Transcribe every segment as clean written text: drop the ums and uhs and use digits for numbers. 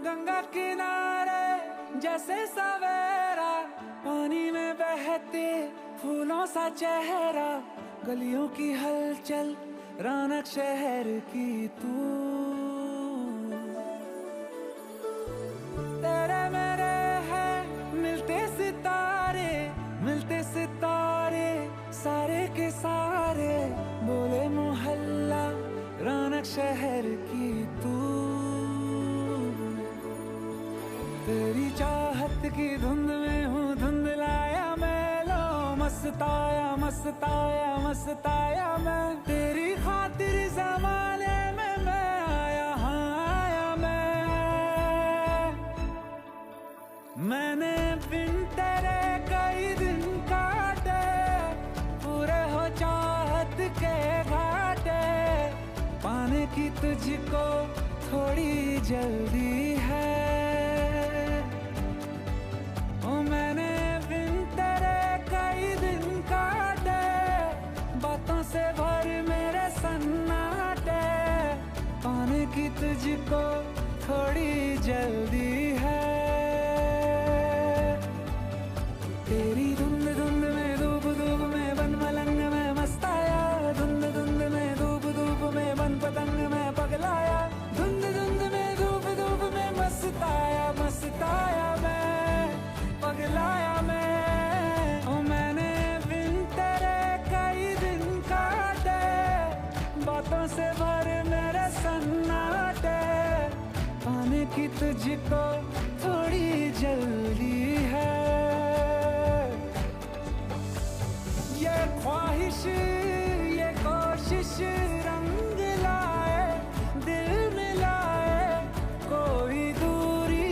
गंगा किनारे जैसे सवेरा, पानी में बहते फूलों सा चेहरा, गलियों की हलचल रौनक शहर की तू। तेरे मेरे है मिलते सितारे सारे के सारे, बोले मोहल्ला रौनक शहर की तू। तेरी चाहत की धुंध में हूँ धुंधलाया मैं, लो मस्ताया मैं, तेरी खातिर ज़माने में मैं आया, हाँ आया मैंने बिन तेरे कई दिन काटे, पूरे हो चाहत के घाटे, पाने की तुझको थोड़ी जल्दी है। ओ मैंने बिन तेरे कई दिन काटे, बातों से भर मेरे सन्नाटे, पाने की तुझको थोड़ी जल्दी है। तेरी धुंध धुंध में धूप धूप में बन मलंग में मस्ताया, धुंध धुंध में धूप धूप में बन पतंग में पगलाया, धुंध धुंध में धूप धूप में मस्ताया मैं, पगलाया मैं। ओ मैंने बिन तेरे कई दिन काटे, बातों से भर मेरे सन्नाटे, पाने की तुझको थोड़ी जल्दी है। ये ख्वाहिश ये कोशिश रंग लाए, दिल मिलाए, कोई दूरी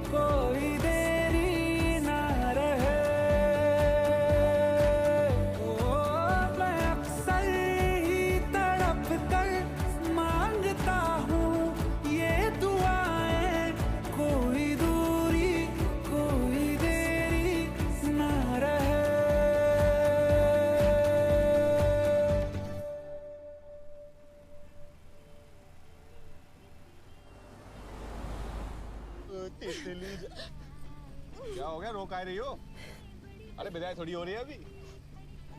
कोई देरी ना रहे। ओ मैं अक्सर ही तड़प कर मांगता हूँ ये दुआएं, कोई दूरी कोई देरी ना रहे। क्या हो गया, रो काय रही हो? अरे विदाई थोड़ी हो रही है अभी।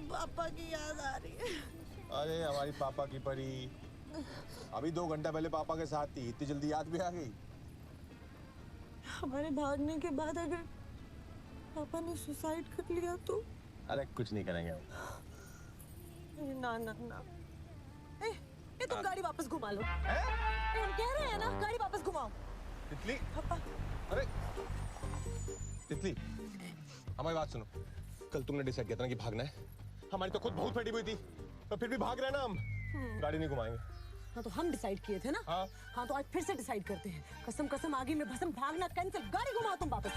पापा की याद आ रही है। अरे हमारी पापा की परी अभी 2 घंटा पहले पापा के साथ थी, इतनी जल्दी याद भी आ गई? हमारे भागने के बाद अगर पापा ने सुसाइड कर लिया तो? अरे कुछ नहीं करेंगे हम। ना ना ना, ये तुम गाड़ी वापस घुमा लो। हम कह रहे हैं ना, गाड़ी वापस घुमाओ। तितली, पापा। अरे तितली, हमारी बात सुनो। कल तुमने डिसाइड किया था ना कि भागना है, हमारी तो खुद बहुत फटी हुई थी, तो फिर भी भाग रहे हैं ना हम। गाड़ी नहीं घुमाएंगे। हाँ तो हम डिसाइड किए थे ना। हाँ तो आज फिर से डिसाइड करते हैं। कसम कसम आगे में भसम, भागना कैंसिल, गाड़ी घुमाओ तुम वापस।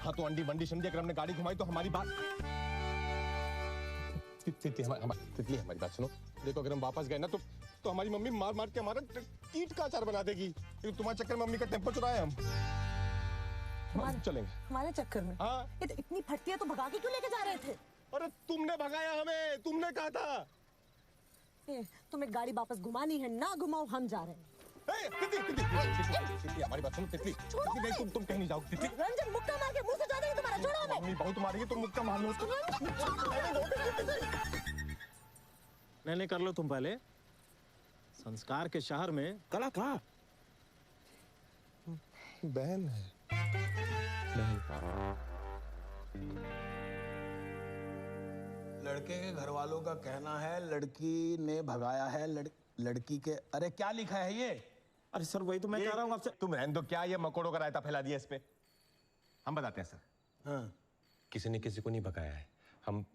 हाँ तो अंडी बंडी समझे, अगर हमने गाड़ी घुमाई तो हमारी बात। तितली हमारी बात सुनो। देखो अगर हम वापस गए ना तो हमारी मम्मी मार मार के हमारा कीट का अचार बना देगी, क्योंकि तुम्हारे चक्कर में मम्मी का टेम्पर चुराए हम। चलेंगे हमारे चक्कर में? हाँ। ये तो इतनी फटती है तो भगा के क्यों लेके जा रहे थे? अरे तुमने भगाया हमें, तुमने कहा था। तुम्हें गाड़ी वापस घुमानी है, ना घुमाओ, हम जा रहे हैं। तितली हमारी बात सुनो। तितली तुम कहीं नहीं जाओ। तितली रंजन मुक्का मार के मुंह से जा देंगे तुम्हारा, छोड़ो हमें। मम्मी बहुत मारेगी, तुम मुक्का मार लो उसको। नहीं कर लो तुम पहले। संस्कार के शहर में कला कहाँ? बहन है। लड़के के घर वालों का कहना है लड़की ने भगाया है लड़की के। अरे क्या लिखा है ये? अरे सर वही तो मैं कह रहा हूँ आपसे। तुम रहने दो, क्या ये मकोड़ों का रायता फैला दिया इस पे? हम बताते हैं सर। हाँ। किसी ने किसी को नहीं भगाया है, हम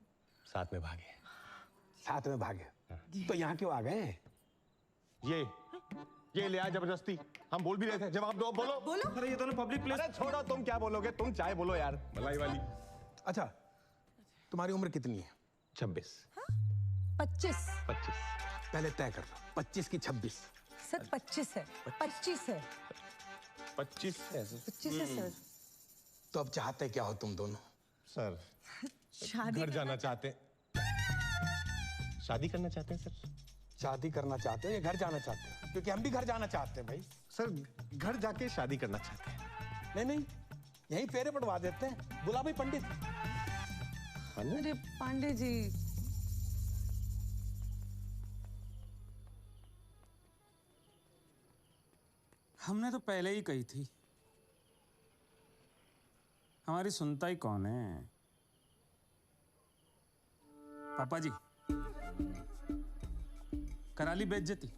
साथ में भागे। साथ में भागे? तो यहाँ क्यों आ गए? ये ले आया जबरदस्ती। हम बोल भी रहे थे, जवाब दो, बोलो। बोलो। अरे ये दोनों पब्लिक प्लेस। अरे छोड़ो, तुम क्या बोलोगे? तुम चाहे बोलो यार, मलाई वाली। अच्छा, तुम्हारी उम्र कितनी है? 26। 25। पहले तय कर लो, 25 की 26? सर 25 है। 25 है। 25 है 25 है सर। तो अब चाहते क्या हो तुम दोनों? सर शादी घर जाना चाहते, शादी करना चाहते हैं सर। शादी करना चाहते हो या घर जाना चाहते हो? क्योंकि हम भी घर जाना चाहते हैं भाई। सर घर जाके शादी करना चाहते हैं। नहीं नहीं, यहीं फेरे पड़वा देते हैं। बुला भाई पंडित। अरे पांडे जी, हमने तो पहले ही कही थी, हमारी सुनता ही कौन है। पापा जी, करा ली बेइज्जती,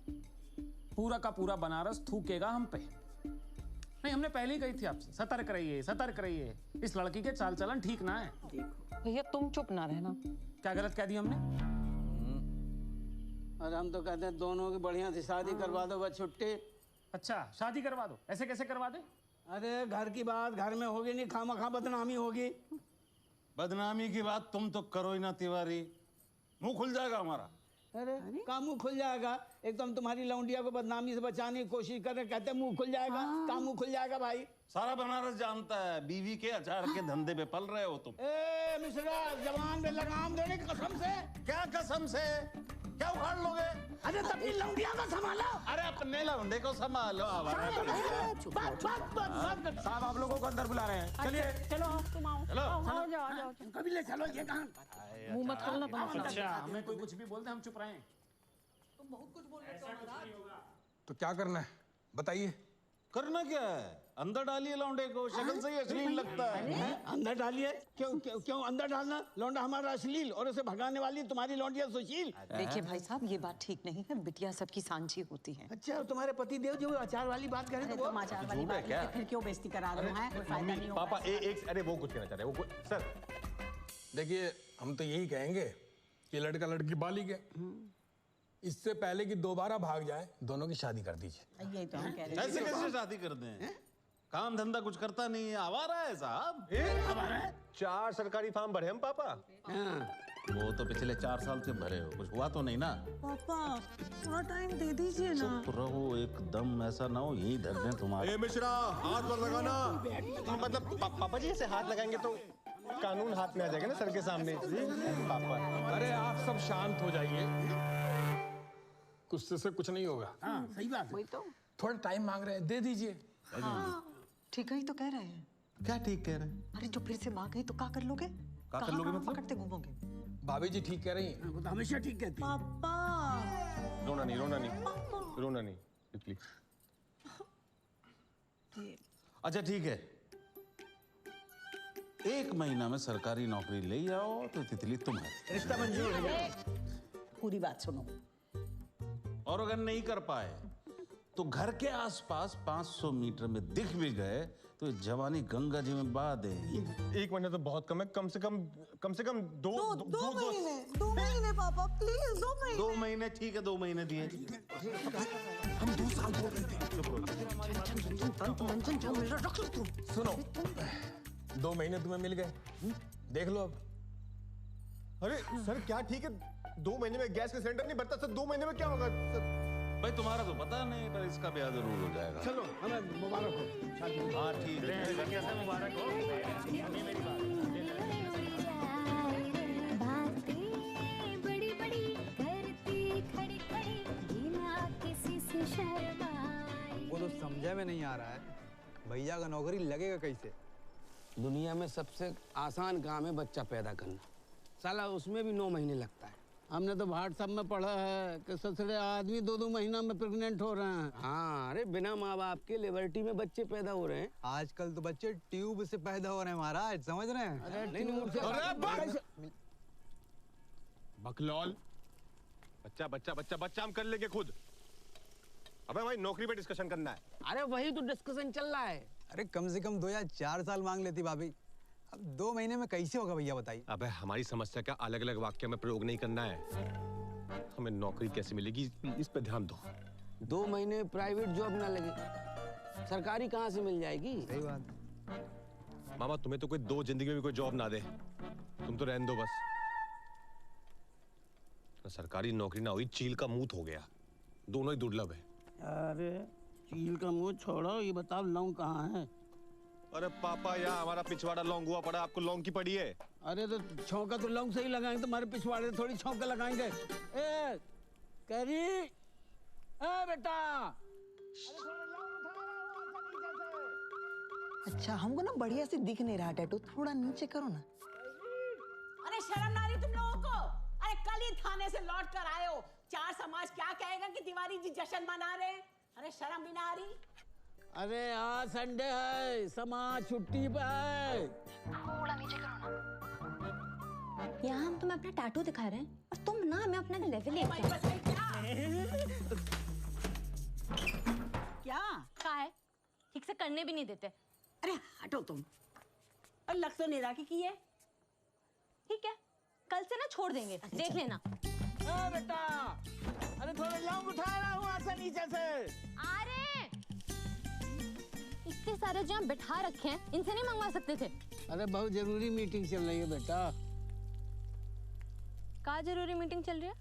पूरा का पूरा बनारस थूकेगा हम पे। नहीं, हमने पहले ही कही थी आपसे, सतर्क रहिए, सतर्क रहिए, इस लड़की के चाल चलन ठीक ना है। भैया तुम चुप ना रहना। क्या गलत कह दिया हमने? और हम तो कहते हैं दोनों की बढ़िया से शादी करवा दो, बस छुट्टी। अच्छा, शादी करवा दो। ऐसे कैसे करवा दे? अरे घर की बात घर में होगी नहीं, खामखा बदनामी होगी। बदनामी की बात तुम तो करो ही ना तिवारी, मुंह खुल जाएगा हमारा। अरे काम मुंह खुल जाएगा। एक तो हम तुम्हारी लौंडिया को बदनामी से बचाने की कोशिश कर रहे, कहते हैं मुंह खुल जाएगा। काम मुंह खुल जाएगा भाई। सारा बनारस जानता है बीवी के अचार के धंधे पे पल रहे हो तुम। ए मिश्रा, जवान में लगाम देने की कसम से। क्या कसम से? क्या उखाड़ लोगे? अरे अपनी लौंडिया को संभालो। अरे अपने लौंडे को संभालो। साहब, आप लोगों को अंदर बुला रहे हैं, चलिए। चलो तुम आओ। चलो। आओ जाओ आ जाओ। कभी ले चलो, ये कहां? मुंह मत खोलना तुम। अच्छा, हमें कोई कुछ भी बोलते हम चुप रहे। तो क्या करना है बताइए। करना क्या है? अंदर डालिए लौंडे को, शक्ल से ही अश्लील लगता है। अंदर डालिए? क्यों क्यों क्यों अंदर डालना? लौंडा हमारा अश्लील और उसे भगाने वाली तुम्हारी लौंडिया सुशील। देखिए भाई साहब, ये बात ठीक नहीं है। बिटिया सबकी सांझी होती है। अच्छा, और तुम्हारे पति देव जो अचार वाली बात करें तो वो समाचार वाली बात है, फिर क्यों बेइज्जती करा रहे हैं? कोई फायदा नहीं होगा। पापा एक अरे वो कुछ कहना चाह रहे हैं, वो सर देखिए, हम तो यही कहेंगे कि लड़का लड़की बालिग है, इससे पहले कि दोबारा भाग जाए, दोनों की शादी कर दीजिए। यही तो हम कह रहे हैं। ऐसे कैसे शादी कर दें? काम धंधा कुछ करता नहीं है, आवारा है साहब। 4 सरकारी फार्म भरे हम पापा। वो तो पिछले 4 साल से भरे हो, कुछ हुआ तो नहीं ना? पापा थोड़ा टाइम दे दीजिए ना। चुप रहो एकदम, ऐसा ना हो यही धर दें तुम्हारे। ए मिश्रा, हाथ मत लगाना। मतलब पापा जी ऐसे हाथ लगाएंगे तो कानून हाथ में आ जाएगा ना सर के सामने। पापा अरे आप सब शांत हो जाइए, गुस्से से कुछ नहीं होगा। सही बात है। वही तो। थोड़ा टाइम मांग रहे हैं, दे दीजिए। ठीक ही तो कह रहे हैं। क्या ठीक कह रहे हैं? अरे जो फिर से माँ गई तो क्या कर लोगे? क्या कर लोगे मतलब? पकड़ते घूमोगे। भाभी जी ठीक कह रही हैं। वो तो हमेशा ठीक कहती है। पापा रोना नहीं, रोना नहीं, रोना नहीं प्लीज। अच्छा ठीक है, 1 महीना में सरकारी नौकरी ले आओ तो तितली तुम्हारी। रिश्ता मंजूर है। पूरी बात सुनो। और अगर नहीं कर पाए तो घर के आसपास 500 मीटर में दिख भी गए तो ये जवानी गंगा जी में बहा देंगे। 1 महीना तो बहुत कम है, कम से कम 2 महीने पापा प्लीज, 2 महीने। 2 महीने ठीक है, 2 महीने दिए। हम 2 साल बोल रहे थे। सुनो, 2 महीने तुम्हें मिल गए, देख लो अब। अरे सर क्या ठीक है, 2 महीने में गैस का सिलेंडर नहीं भरता सर, 2 महीने में क्या होगा सर? भाई तुम्हारा तो पता नहीं, पर इसका ब्याह जरूर हो जाएगा। चलो हमें मुबारक हो शादी। हाँ ठीक है। मुबारक हो। बातें बड़ी बड़ी करती खड़ी खड़ी बिना किसी से शर्माए। वो तो समझे में नहीं आ रहा है, भैया का नौकरी लगेगा कैसे? दुनिया में सबसे आसान काम है बच्चा पैदा करना, साला उसमें भी 9 महीने लगता है। हमने तो व्हाट्सएप में पढ़ा है कि ससुरे आदमी 2-2 महीना में प्रेग्नेंट हो रहे हैं। हाँ, अरे बिना माँ बाप के लिबर्टी में बच्चे पैदा हो रहे हैं। आजकल तो बच्चे ट्यूब से पैदा हो रहे हैं महाराज, समझ रहे हैं? बकलौल, बच्चा हम कर लेंगे खुद। अबे भाई नौकरी पे डिस्कशन करना है। अरे वही तो डिस्कशन चल रहा है। अरे कम से कम 2 या 4 साल मांग लेती भाभी, अब 2 महीने में कैसे होगा भैया बताइए? अबे हमारी समस्या का अलग अलग वाक्य में प्रयोग नहीं करना है, हमें नौकरी कैसे मिलेगी इस पे ध्यान दो। 2 महीने प्राइवेट जॉब ना लगे, सरकारी कहाँ से मिल जाएगी? सही बात। मामा तुम्हें तो कोई 2 जिंदगी में भी कोई जॉब ना दे, तुम तो रहने दो बस। सरकारी नौकरी ना हुई, चील का मूत हो गया, दोनों ही दुर्लभ है। अरे चील का मुंह छोड़ो, ये बताओ लौंग कहाँ है? अरे पापा यार हमारा पिछवाड़ा लौंग हुआ पड़ा, आपको लौंग की पड़ी है। अरे तो छौंका तो लौंग से ही लगाएंगे, तुम्हारे पिछवाड़े थोड़ी छौंका लगाएंगे। ए कैरी, ए बेटा, अरे थोड़ा लौंग उठा। अच्छा, हमको ना बढ़िया से दिख नहीं रहा टैटू, थोड़ा नीचे करो ना। अरे शर्म ना रही तुम लोगों को? अरे कल ही थाने से लौट कर आए हो, चार समाज क्या कहेगा कि तिवारी जी जश्न मना रहे हैं? अरे शर्म भी ना आ रही? अरे आज संडे है, समाज छुट्टी पे है। थोड़ा नीचे करो ना। यहाँ हम तुम्हें अपना टैटू दिखा रहे हैं और तुम ना हमें अपना लेवल क्या क्या है? ठीक से करने भी नहीं देते। अरे हटो तुम। और लग तो नहीं रहा कि ये ठीक है, कल से ना छोड़ देंगे, देख लेना। बेटा, अरे थोड़ा लौंग उठा रहा हूँ आसा नीचे से। अरे इतने सारे जो यहाँ बिठा रखे हैं, इनसे नहीं मंगवा सकते थे? अरे बहुत जरूरी मीटिंग चल रही है बेटा। क्या जरूरी मीटिंग चल रही है?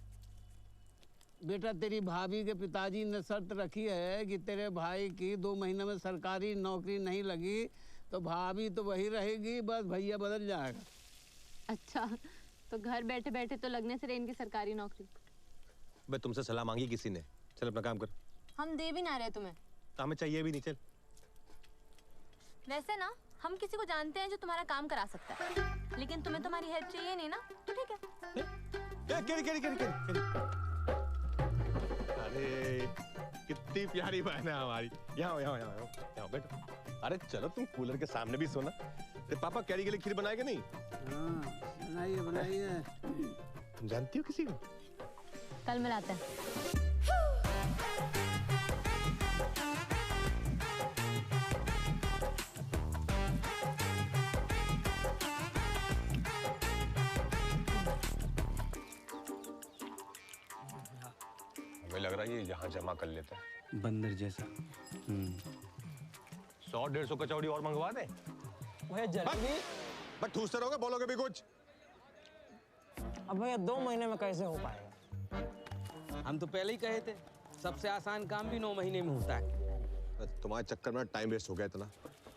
बेटा तेरी भाभी के पिताजी ने शर्त रखी है कि तेरे भाई की 2 महीने में सरकारी नौकरी नहीं लगी तो भाभी तो वही रहेगी, बस भैया बदल जाएगा। अच्छा, तो घर बैठे बैठे तो लगने से रहे इनकी सरकारी नौकरी। बे तुमसे सलाह मांगी किसी ने? चल अपना काम कर। हम दे भी ना रहे तुम्हें। हमें चाहिए भी नहीं, चल। वैसे ना हम किसी को जानते हैं जो तुम्हारा काम करा सकता है, लेकिन तुम्हें तुम्हारी हेल्प चाहिए नहीं ना, तो ठीक है। केरी। अरे कितनी प्यारी बहन है हमारी। यहाँ बैठो। अरे चलो तुम कूलर के सामने भी सोना। पापा कैरी के लिए खीर बनाएगा नहीं? बनाइए। तुम जानती हो किसी को? कल मिलाते हैं। हमें लग रहा है ये यहाँ जमा कर लेता है। बंदर जैसा। 100-150 कचौड़ी और मंगवा दे। बस ठूसते रहोगे, बोलोगे भी कुछ। अब भैया 2 महीने में कैसे हो पाएगा? हम तो पहले ही कहे थे, सबसे आसान काम भी 9 महीने में होता है। तुम्हारे चक्कर में टाइम वेस्ट हो गया इतना।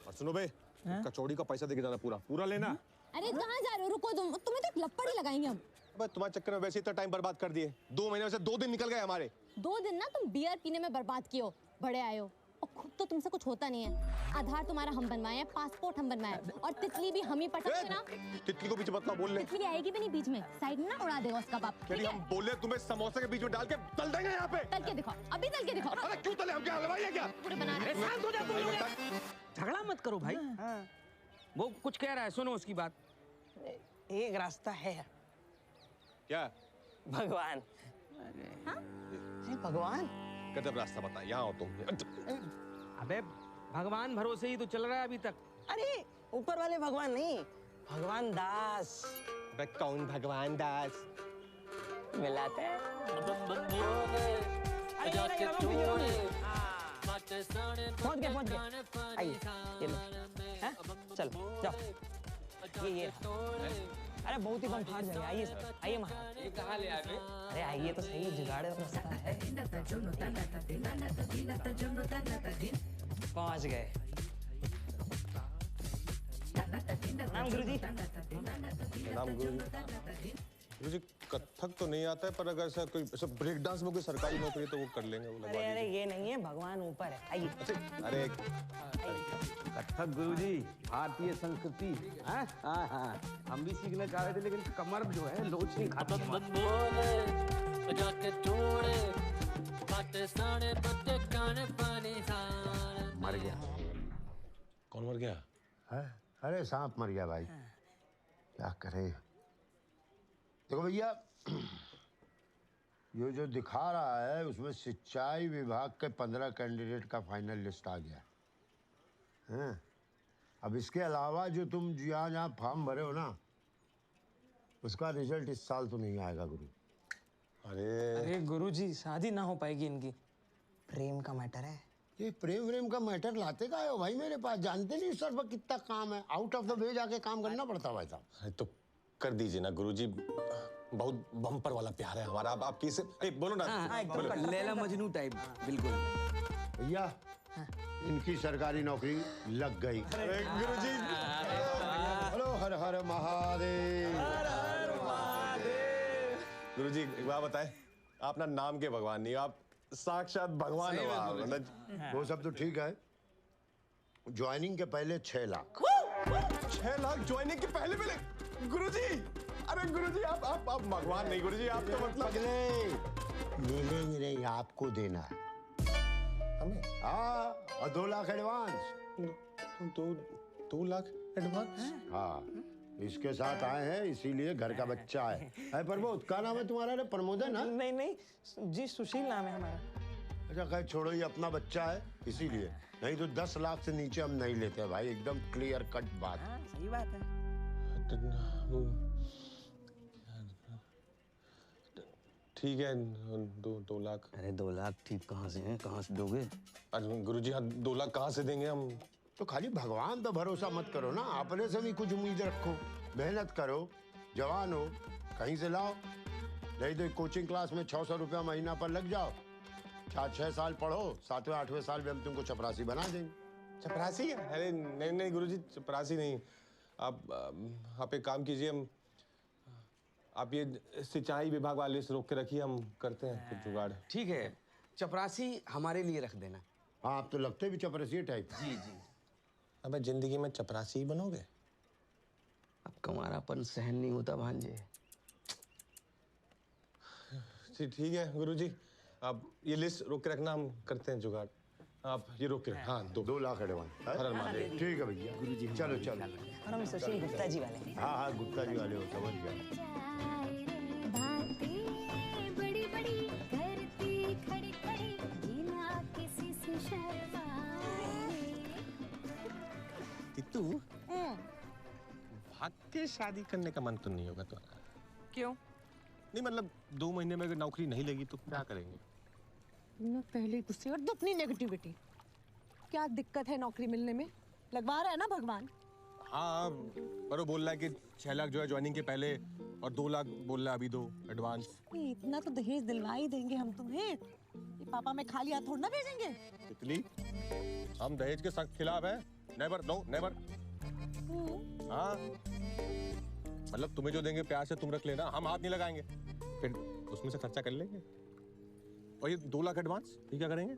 और सुनो बे, कचौड़ी का पैसा देके जाना, पूरा लेना। अरे कहाँ जा रहे हो? रुको, तुम्हें तो लपड़ ही लगाएंगे हम। बस तुम्हारे चक्कर में वैसे इतना टाइम बर्बाद कर दिए। 2 महीने में से 2 दिन निकल गए हमारे। 2 दिन ना तुम बियर पीने में बर्बाद किए हो, बड़े आए हो। और खुद तो तुमसे कुछ होता नहीं है। आधार तुम्हारा हम बनवाए हैं, पासपोर्ट हम बनवाए हैं, और तितली भी हम ही पटक ना। तितली को बीच मत ना बोल ले। तितली आएगी भी नहीं बीच में, साइड में ना उड़ा देगा उसका बाप। हम बोले तुम्हें समोसे के बीच में डाल के तल देंगे यहाँ पे। तल के दिखाओ, अभी तल के दिखाओ। अरे क्यों तले? हम क्या हलवाई है क्या? पूरे बना रहे हैं। झगड़ा मत करो भाई। वो कुछ कह रहा है, सुनो उसकी बात। एक रास्ता है। क्या? भगवान। भगवान कहते रास्ता बता, यहाँ हो तुम। अबे भगवान भरोसे ही तो चल रहा है अभी तक। अरे ऊपर वाले भगवान नहीं, भगवान दास। बे कौन भगवान दास? मिलाते हैं। पहुंच गए। आइए, ये लो। हैं? चलो जाओ। ये अरे बहुत ही कम फाड़ जाएगा। आइए सर, आइए महाराज। ये कहाँ ले आए? अरे आइए तो सही, जुगाड़ है। पहुंच गए। नाम गुरुजी। नाम गुरुजी कथक तो नहीं आता है, पर अगर ऐसा कोई ऐसा ब्रेक डांस में कोई सरकारी नौकरी तो वो कर लेंगे। वो लगवा अरे ये नहीं है, भगवान ऊपर है। आइए। अरे कथक गुरुजी, भारतीय संस्कृति। हाँ, हम भी सीखने का आए थे, लेकिन कमर जो है लोच नहीं खाता। मर गया। कौन मर गया? अरे सांप मर गया भाई। क्या करे? देखो भैया, ये जो दिखा रहा है उसमें सिंचाई विभाग के 15 कैंडिडेट का फाइनल लिस्ट आ गया है। अब इसके अलावा जो तुम जहाँ फॉर्म भरे हो ना, उसका रिजल्ट इस साल तो नहीं आएगा गुरु। अरे गुरुजी, शादी ना हो पाएगी इनकी। प्रेम का मैटर है। ये प्रेम का मैटर लाते का हो भाई मेरे पास? जानते नहीं सर पर कितना काम है। आउट ऑफ द वे जाके काम करना पड़ता है भाई साहब। तो कर दीजिए ना गुरुजी, बहुत बम्पर वाला प्यार है हमारा। आप किसे बोलो ना। लैला मजनू टाइप। बिल्कुल भैया, इनकी सरकारी नौकरी लग गई। गुरुजी, हेलो, हर हर महादेव। गुरुजी एक बात बताए, आप ना नाम के भगवान नहीं, आप साक्षात भगवान हो। वो सब तो ठीक है, ज्वाइनिंग के पहले 6 लाख। 6 लाख ज्वाइनिंग के पहले पहले? गुरुजी, अरे गुरुजी आप भगवान नहीं गुरुजी, आप तो मतलब मिलेंगे नहीं, आपको देना है हमें। हाँ, और 2 लाख एडवांस। 2 लाख एडवांस? हाँ, इसके साथ आए हैं इसीलिए घर का बच्चा है प्रमोद। क्या नाम है तुम्हारा? रे प्रमोद है ना? नहीं नहीं जी, सुशील नाम है हमारा। अच्छा खैर छोड़ो, ये अपना बच्चा है इसीलिए, नहीं तो 10 लाख से नीचे हम नहीं लेते भाई, एकदम क्लियर कट बात। हाँ, सही बात है। ठीक है, 2 लाख। अरे 2 लाख ठीक कहाँ से हैं, कहाँ से दोगे? अरे गुरुजी हाँ 2 लाख कहाँ से देंगे हम? तो खाली भगवान पे भरोसा मत करो ना, अपने से भी कुछ उम्मीद रखो, मेहनत करो, जवान हो, कहीं से लाओ। नहीं तो कोचिंग क्लास में 600 रुपया महीना पर लग जाओ, 4-6 साल पढ़ो, 7वें 8वें साल में हम तुमको चपरासी बना देंगे। चपरासी? अरे नहीं गुरुजी, चपरासी नहीं। आप एक काम कीजिए, हम आप ये सिंचाई विभाग वाले से रोक के रखिए, हम करते हैं कुछ जुगाड़। ठीक है, चपरासी हमारे लिए रख देना। हाँ, आप तो लगते भी चपरासी टाइप। जी जी। अबे जिंदगी में चपरासी ही बनोगे? अब कमारापन सहन नहीं होता भांजे। ठीक है गुरुजी, आप ये लिस्ट रोक के रखना, हम करते हैं जुगाड़। आप ये रोक के हाँ 2 लाख एडवांस। हर हर महादेव। ठीक है भैया, गुरुजी चलो चलो। और हम सुशील गुप्ता जी वाले। हाँ हाँ, गुप्ता जी वाले हो, समझ गया। बड़ी बड़ी करती खड़ी खड़ी बिना किसी से शर्माए। तितू, भाग के शादी करने का मन तो नहीं होगा तुम्हारा? क्यों? नहीं मतलब 2 महीने में अगर नौकरी नहीं लगी तो क्या करेंगे? मैं पहले गुस्से और अपनी नेगेटिविटी। क्या दिक्कत है नौकरी मिलने में? लगवा रहा है ना भगवान। हाँ, पर वो बोल रहा है कि 6 लाख जो है ज्वाइनिंग के पहले और 2 लाख बोल रहा है अभी दो एडवांस। इतना तो दहेज दिलवा ही देंगे हम तुम्हें। ये पापा में खाली हाथ थोड़ा ना भेजेंगे। तितली, हम दहेज के सख्त खिलाफ हैं। Never, no never. हाँ, मतलब तुम्हें जो देंगे प्यार से तुम रख लेना, हम हाथ नहीं लगाएंगे, फिर उसमें से खर्चा कर लेंगे। और ये 2 लाख एडवांस, ये क्या करेंगे?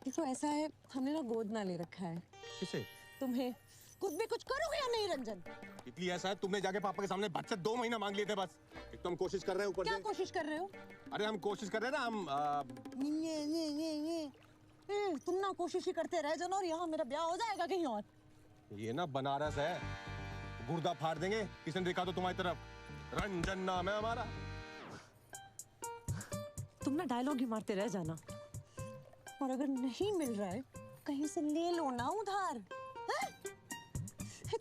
देखो ऐसा है, हमने ना गोद ना ले रखा है। किसे? तुम्हें। खुद भी कुछ करोगे या नहीं रंजन? इतनी ऐसा है, तुमने जाके पापा के सामने बच्चे 2 महीना मांग लिए थे बस। एक तो हम कोशिश कर रहे हैं ऊपर से। क्या कोशिश कर रहे हो? अरे हम कोशिश कर रहे हैं ना, हम तुम ना कोशिश ही करते रह जाना और यहाँ मेरा ब्याह हो जाएगा कहीं और। ये ना बनारस है, गुर्दा फाड़ देंगे किसी ने देखा तो तुम्हारी तरफ। रंजन नाम है हमारा। तुम ना डायलॉग ही मारते रह जाना, और अगर नहीं मिल रहा है कहीं से ले लो ना उधार।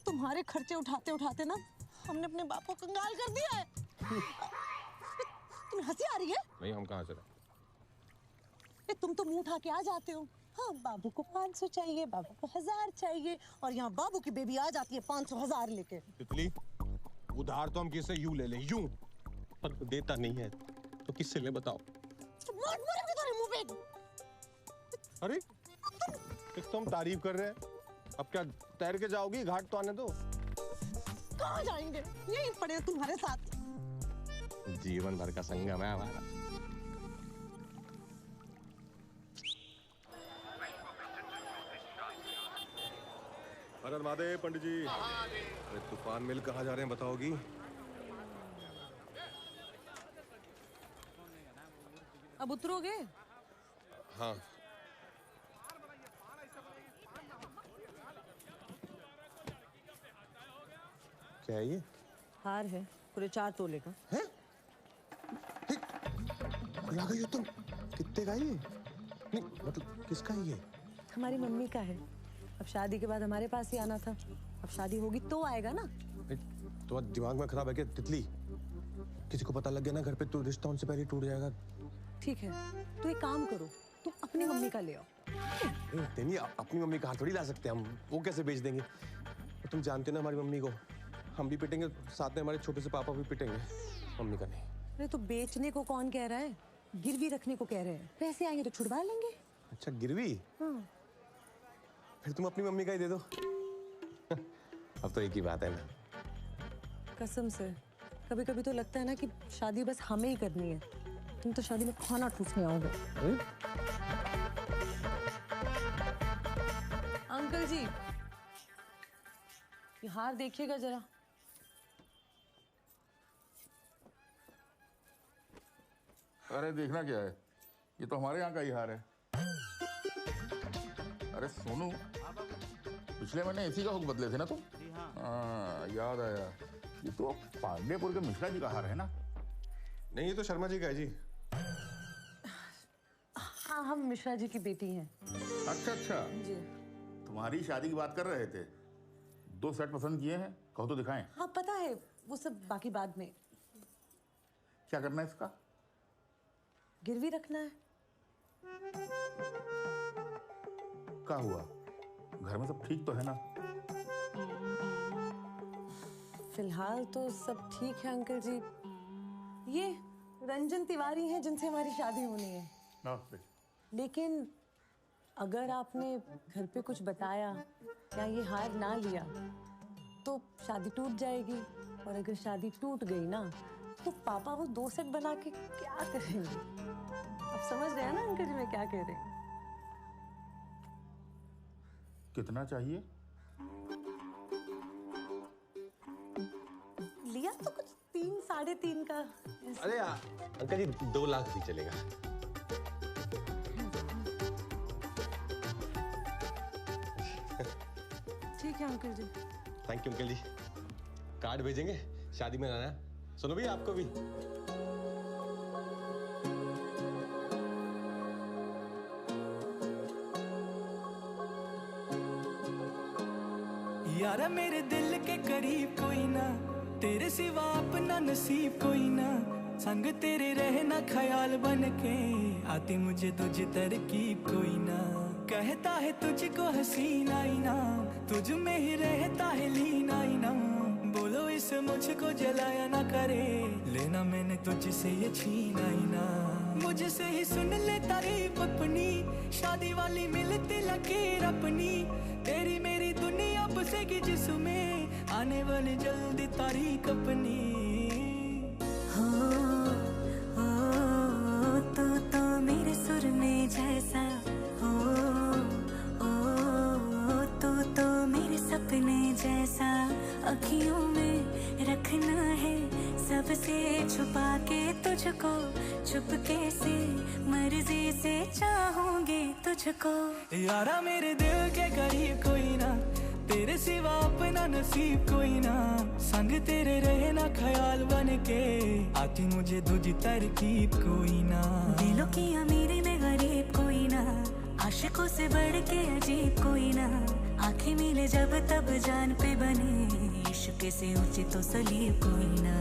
तुम्हारे खर्चे उठाते उठाते ना हमने अपने बाप को कंगाल कर दिया है। तुम्हें हंसी आ रही है? नहीं, हम कहाँ से रहे? तुम तो मुंह उठा के आ जाते हो। हाँ, बाबू को 500 चाहिए, बाबू को 1000 चाहिए, और यहाँ बाबू की बेबी आ जाती है 500-1000 लेके। तितली, उधार तो हम किससे यूं ले ले, यूं, पर देता नहीं है तो किससे ले बताओ? मार मारेंगे तेरे मुंह पे। अरे एक तो हम तारीफ कर रहे हैं, अब क्या तैर के जाओगी? घाट तो आने दो। कहाँ जाएंगे? यहीं पड़े तुम्हारे साथ। जीवन भर का संगम है हमारा। हर हर महादेव। पंडित जी, अरे तूफान मिल कहाँ जा रहे हैं बताओगी? अब उतरोगे? हाँ। क्या है ये? हार है, पूरे 4 तोले का। है? ला गई हो तुम? कितने का ये? नहीं मतलब किसका है ये? हमारी मम्मी का है। अब शादी के बाद हमारे पास ही आना था, अब शादी होगी तो आएगा ना। तो दिमाग में खराब है क्या तितली? किसी को पता लग गया ना घर पे तो रिश्ता उनसे पहले टूट जाएगा। ठीक है, तो एक काम करो, तुम अपनी मम्मी का ले आओ। नहीं, अपनी मम्मी का हाथ थोड़ी ला सकते हम, वो कैसे बेच देंगे? तुम जानते ना हमारी मम्मी को, हम भी पिटेंगे, साथ में हमारे छोटे से पापा भी पिटेंगे, मम्मी का नहीं। अरे तो बेचने को कौन कह रहा है, गिरवी रखने को कह रहे हैं। पैसे आएंगे तो छुड़वा लेंगे। अच्छा गिरवी? हाँ। फिर तुम अपनी मम्मी का ही दे दो। अब तो एक ही बात है ना। कसम से कभी कभी तो लगता है ना कि शादी बस हमें ही करनी है, तुम तो शादी में खाना ठूसने आओगे। जी, ये हार देखिएगा जरा। अरे देखना क्या है, ये तो हमारे यहाँ का ही हार है। अरे सोनू, पिछले महीने इसी का हुक बदले थे ना तुम? हाँ, याद आया। ये तो पांडेपुर के मिश्रा जी का हार है ना? नहीं, ये तो शर्मा जी का है जी। हाँ, हम मिश्रा जी की बेटी हैं। अच्छा अच्छा, जी। तुम्हारी शादी की बात कर रहे थे। 2 सेट पसंद किए हैं, कहो तो दिखाएं। हाँ पता है, वो सब बाकी बाद में। क्या करना है इसका? गिरवी रखना है। क्या हुआ? घर में सब ठीक तो है ना? फिलहाल तो सब ठीक है अंकल जी। ये रंजन तिवारी हैं जिनसे हमारी शादी होनी है। नमस्ते। लेकिन अगर आपने घर पे कुछ बताया या ये हार ना लिया तो शादी टूट जाएगी, और अगर शादी टूट गई ना तो पापा वो 2 सेट बना के क्या करेंगे? आप समझ रहे हैं ना अंकल जी मैं क्या कह रहे हैं? कितना चाहिए? लिया तो कुछ 3 साढ़े 3 का। अरे अंकल जी 2 लाख भी चलेगा। ठीक है uncle ji. Thank you uncle ji. Card भेजेंगे, शादी में आना। सुनो भी, आपको भी। यारा मेरे दिल के करीब कोई ना, तेरे सिवा अपना नसीब कोई ना। संग तेरे रहना ख्याल बन के, आती मुझे तुझ तरकीब कोई ना। कहता है तुझको हसीना इनाम, तुझ में ही रहता है लीना इनाम। बोलो इस मुझको जलाया ना करे, लेना मैंने तुझसे ये छीना इनाम। मुझसे ही सुन ले तारीफ अपनी, शादी वाली मिलती लकीर अपनी। तेरी मेरी दुनिया बसेगी जिसमें, आने वाली जल्दी तारीख अपनी। तो मेरे सुर में जैसा हो, तो मेरे सपने जैसा अखियों में रखना है। सबसे छुपा के तुझको, चुपके से मर्जी से चाहूंगी तुझको। यारा मेरे दिल के करीब कोई ना, तेरे सिवा अपना नसीब कोई ना। संग तेरे रहना ख्याल बन के, आती मुझे तुझी तरकीब कोई ना। दिलों की अमीरी में गरीब कोई ना, आशिकों से बढ़ के अजीब कोई ना। आंखें मिले जब तब जान पे बने, इश्क से ऊंची तो सलीब कोई ना।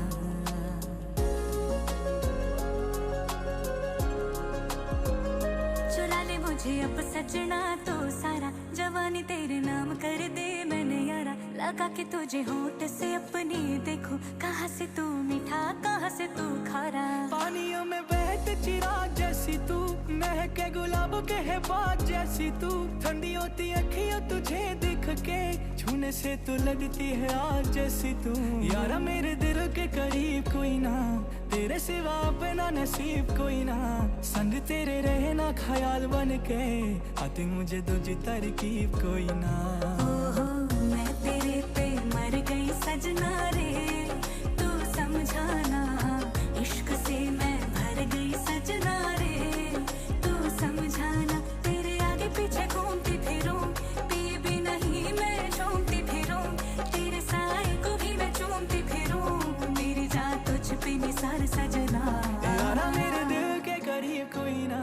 चुरा ले मुझे अब सजना तो सारा, जवानी तेरे नाम कर दे मैंने यारा। लगा के तुझे होठ से अपनी देखो, कहाँ से तू मीठा कहाँ से तू खारा। पानियों में बहते चिराग जैसी तू, महके गुलाब के है बात जैसी तू। ठंडी होती अखियां तुझे दिख के, छूने से तू लगती है आग जैसी तू। यारा मेरे दिल के करीब कोई ना, तेरे सिवा अपना नसीब कोई ना। संग तेरे रहना ख्याल बन के, आती मुझे तुझी तरकीब कोई ना। मैं तेरे पे मर गई सजना रे, तू समझाना। इश्क से मैं भर गई सजना रे, तू समझाना। तेरे आगे पीछे घूमती फिरूं, पिए भी नहीं मैं झूमती फिरूं। तेरे साए को भी मैं चूमती फिरूं, मेरी जान तुझ पे निसार सजना। यारा मेरे दिल के करीब कोई ना,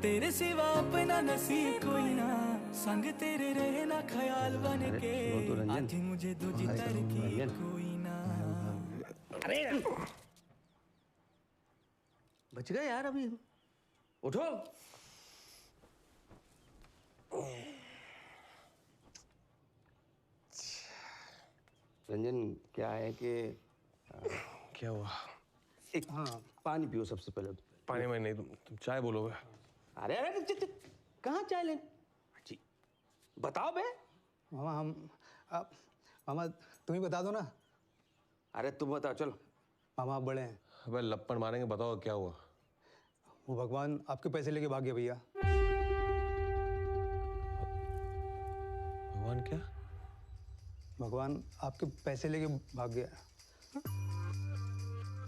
तेरे सिवा अपना नसीब कोई ना। संग तेरे रहना ख्याल बन के, आती मुझे तुझी तरकीब कोई ना। अरे बच गए यार, अभी उठो। रंजन क्या है कि क्या हुआ? एक पानी पियो सबसे पहले। पानी में नहीं, तुम चाय बोलोगे। अरे अरे कहाँ चाय लें? जी बताओ बे। मामा मामा तुम ही बता दो ना। अरे तुम बताओ चलो। मामा आप बड़े हैं। अबे लपड़ मारेंगे, बताओ क्या हुआ? वो भगवान आपके पैसे लेके भाग गया भैया। भगवान क्या? भगवान आपके पैसे लेके भाग गया।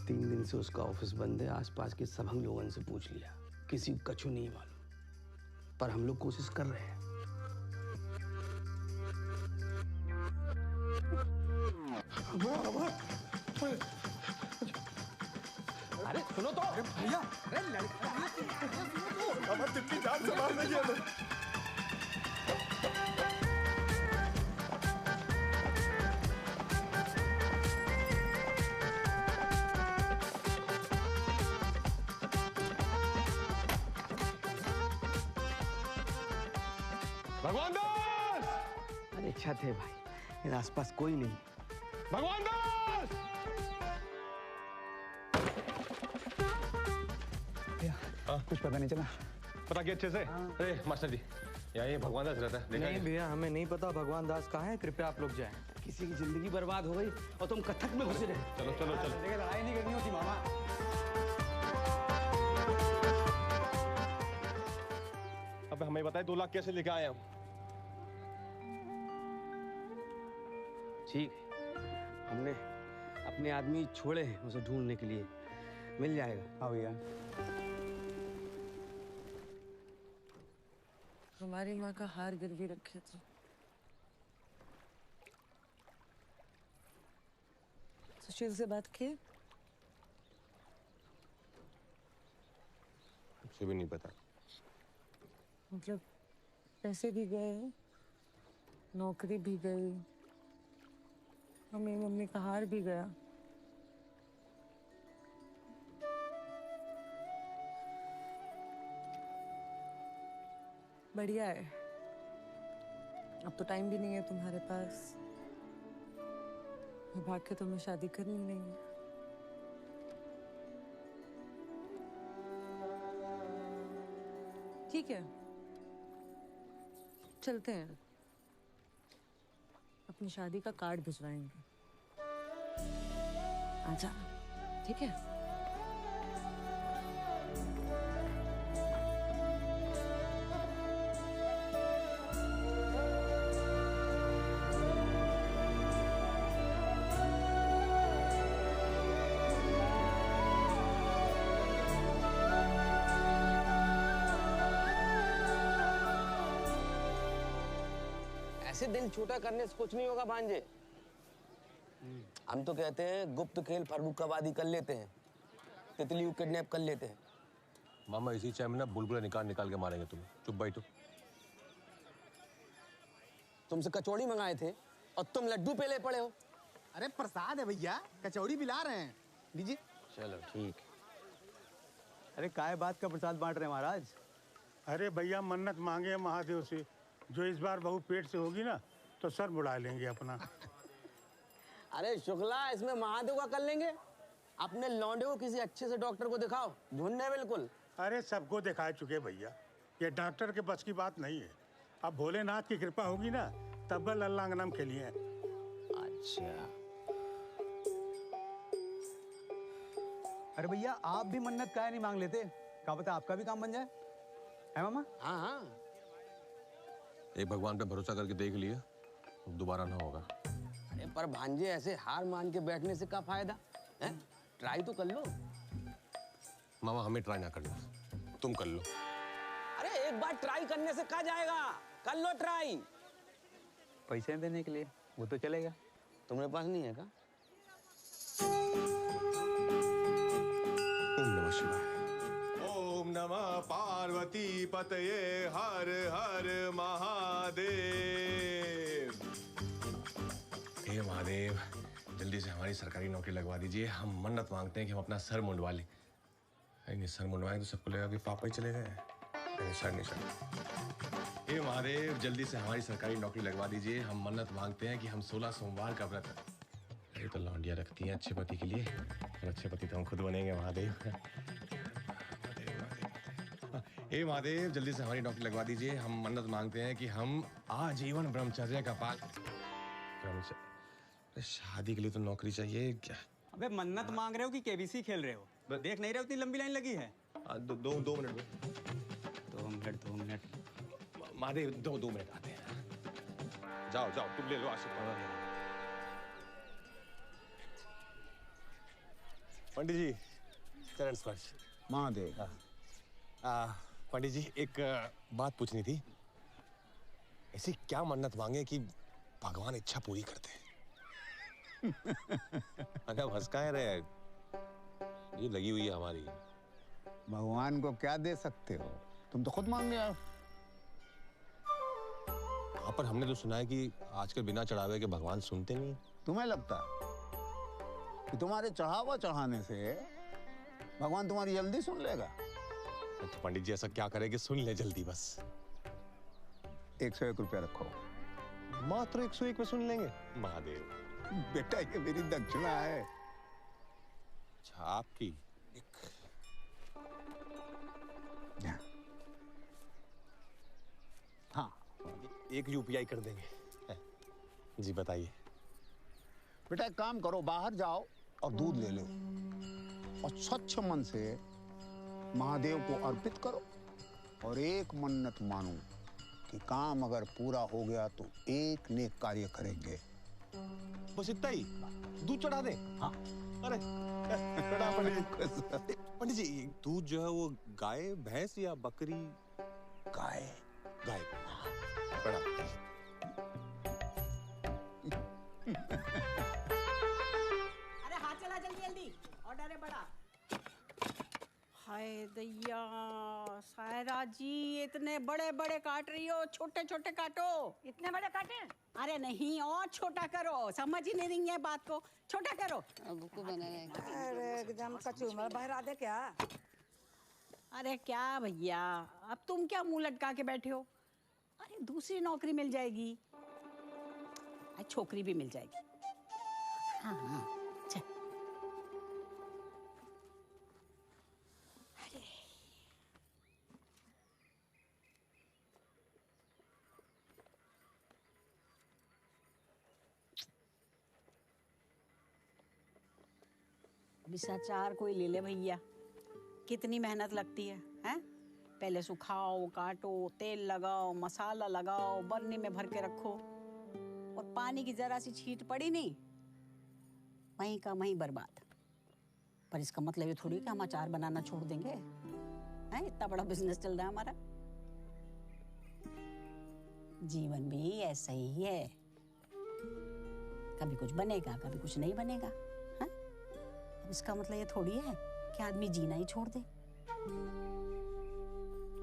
3 दिन से उसका ऑफिस बंद है। आसपास के सब हम लोगों से पूछ लिया, किसी को कछु नहीं मालूम, पर हम लोग कोशिश कर रहे हैं। अरे सुनो तो। अरे भैया, अरे लड़का अब तितली जान से बाहर नहीं है। भगवान दास! अरे छत है भाई, मेरे आसपास कोई नहीं। भगवान दास! कुछ पता नहीं चला। पता क्या अच्छे से? अरे मास्टर जी, यहाँ ये भगवान दास रहता है, देखा नहीं है? भैया, हमें नहीं पता भगवान दास कहाँ है। कृपया आप लोग जाएं। किसी की जिंदगी बर्बाद हो गई और तुम कथक में घुसे रहे। चलो चलो चलो। लड़ाई नहीं करनी होती मामा। अब हमें बताए 2 लाख कैसे लेके आए हम? ठीक है, हमने अपने आदमी छोड़े हैं उसे ढूंढने के लिए। मिल जाएगा। हाँ भैया। हमारी माँ का हार गिरवी रखे थे। सुशील से बात की? मुझे भी नहीं पता। मतलब पैसे भी गए, नौकरी भी गई, और मेरी मम्मी का हार भी गया। बढ़िया है, अब तो टाइम भी नहीं है तुम्हारे पास। भाग के तुम्हें शादी करनी नहीं है। ठीक है, चलते हैं, अपनी शादी का कार्ड भिजवाएंगे। आजा, ठीक है? ऐसे दिल छोटा करने से कुछ नहीं होगा भांजे। हम तो कहते हैं गुप्त खेल फर्रुखाबादी कर लेते हैं, तितली को किडनैप कर लेते हैं। मामा इसी चाय में ना बुलबुला निकाल निकाल के मारेंगे तुम्हें। चुप बैठो। तुमसे कचौड़ी मंगाए थे और तुम लड्डू पे ले पड़े हो। अरे प्रसाद है भैया, कचौड़ी भी ला रहे हैं, लीजिए। चलो ठीक। अरे काय बात का प्रसाद बांट रहे हैं महाराज? अरे भैया, मन्नत मांगे हैं महादेव से, जो इस बार बहू पेट से होगी ना तो सर बुला लेंगे अपना। अरे शुक्ला, इसमें महादेव का कर लेंगे। अपने लौंडे को किसी अच्छे से डॉक्टर को दिखाओ, ढूंढने बिल्कुल। अरे सबको दिखा चुके भैया, ये डॉक्टर के बस की बात नहीं है। अब भोलेनाथ की कृपा होगी ना तब लल्लांगनम के लिए। अच्छा, अरे भैया, आप भी मन्नत काहे नहीं मांग लेते? क्या पता आपका भी काम बन जाए, है मामा? हाँ हाँ, एक भगवान पे भरोसा करके देख लिया, दोबारा ना होगा। अरे पर भांजे, ऐसे हार मान के बैठने से क्या फायदा है? ट्राई तो कर लो। मामा हमें ट्राई ना करना, तुम कर लो। अरे एक बार ट्राई करने से क्या जाएगा, कर लो ट्राई। पैसे देने के लिए वो तो चलेगा। तुम्हारे पास नहीं है क्या? ओम नमः शिवाय। ओम नमः पार्वती पतये हर हर महादेव। हे महादेव, जल्दी से हमारी सरकारी नौकरी लगवा दीजिए। हम मन्नत मांगते हैं कि हम अपना सर मुंडवा लें। नहीं, सर मुंडवाएं तो सबको लगेगा कि पापा ही चले गए। नहीं सर, नहीं सर। हे महादेव, जल्दी से हमारी सरकारी नौकरी लगवा दीजिए। हम मन्नत मांगते हैं कि हम 16 सोमवार का व्रत। ये तो लौंडिया रखती हैं अच्छे पति के लिए, और अच्छे पति तो हम खुद बनेंगे महादेव। हे महादेव, जल्दी से हमारी नौकरी लगवा दीजिए। हम मन्नत मांगते हैं कि हम आजीवन ब्रह्मचर्य का शादी के लिए तो नौकरी चाहिए क्या? अबे मन्नत मांग रहे हो कि केबीसी खेल रहे हो? देख नहीं रहे हो इतनी लंबी लाइन लगी है? दो मिनट दो मिनट महादेव, 2 मिनट आते हैं। जाओ जाओ, तुम ले लो आशीर्वाद। पंडित जी, चरण स्पर्श। महादेव। पंडित जी, एक बात पूछनी थी। ऐसी क्या मन्नत मांगे कि भगवान इच्छा पूरी करते हैं? अगर भसकाए रहे, ये लगी हुई है हमारी। भगवान को क्या दे सकते हो? तुम तो खुद मांग ले आओ। हाँ, पर हमने तो सुना है कि आजकल बिना चढ़ावे के भगवान सुनते नहीं। तुम्हें लगता कि तुम्हारे चढ़ावा चढ़ाने से भगवान तुम्हारी जल्दी सुन लेगा? तो पंडित जी ऐसा क्या करे कि सुन ले जल्दी बस। 101 रुपया रखो। मात्र 101 में सुन लेंगे? महादेव। बेटा, ये मेरी दक्षिणा है। अच्छा, आपकी? हाँ, एक UPI कर देंगे। जी बताइए। बेटा एक काम करो, बाहर जाओ और दूध ले लो और स्वच्छ मन से महादेव को अर्पित करो और एक मन्नत मानो कि काम अगर पूरा हो गया तो एक नेक कार्य करेंगे। बस इतना ही? दूध चढ़ा दें? हाँ। अरे पंडित जी, दूध जो है वो गाय, भैंस या बकरी? गाय। गाय। प्रणाम। अरे हाथ चला जल्दी जल्दी, ऑर्डर है बड़ा। हाय दैया, सायरा जी इतने बड़े बड़े काट रही हो, छोटे छोटे काटो। इतने बड़े काटे? अरे नहीं, और छोटा करो, समझ ही नहीं रही है बात को। छोटा करो। अरे एकदम कचूमर बहरा दे क्या? अरे क्या भैया, अब तुम क्या मुंह लटका के बैठे हो? अरे दूसरी नौकरी मिल जाएगी, अरे छोकरी भी मिल जाएगी। हाँ हाँ, चल। बिसाचार कोई ले ले भैया, कितनी मेहनत लगती है, हैं? पहले सुखाओ, काटो, तेल लगाओ, मसाला लगाओ, बर्नी में भर के रखो, और पानी की जरा सी छींट पड़ी नहीं, वहीं का वहीं बर्बाद। पर इसका मतलब ये थोड़ी कि हम अचार बनाना छोड़ देंगे, हैं? इतना बड़ा बिजनेस चल रहा है हमारा। जीवन भी ऐसा ही है, कभी कुछ बनेगा, कभी कुछ नहीं बनेगा। इसका मतलब ये थोड़ी है कि आदमी जीना ही छोड़ दे।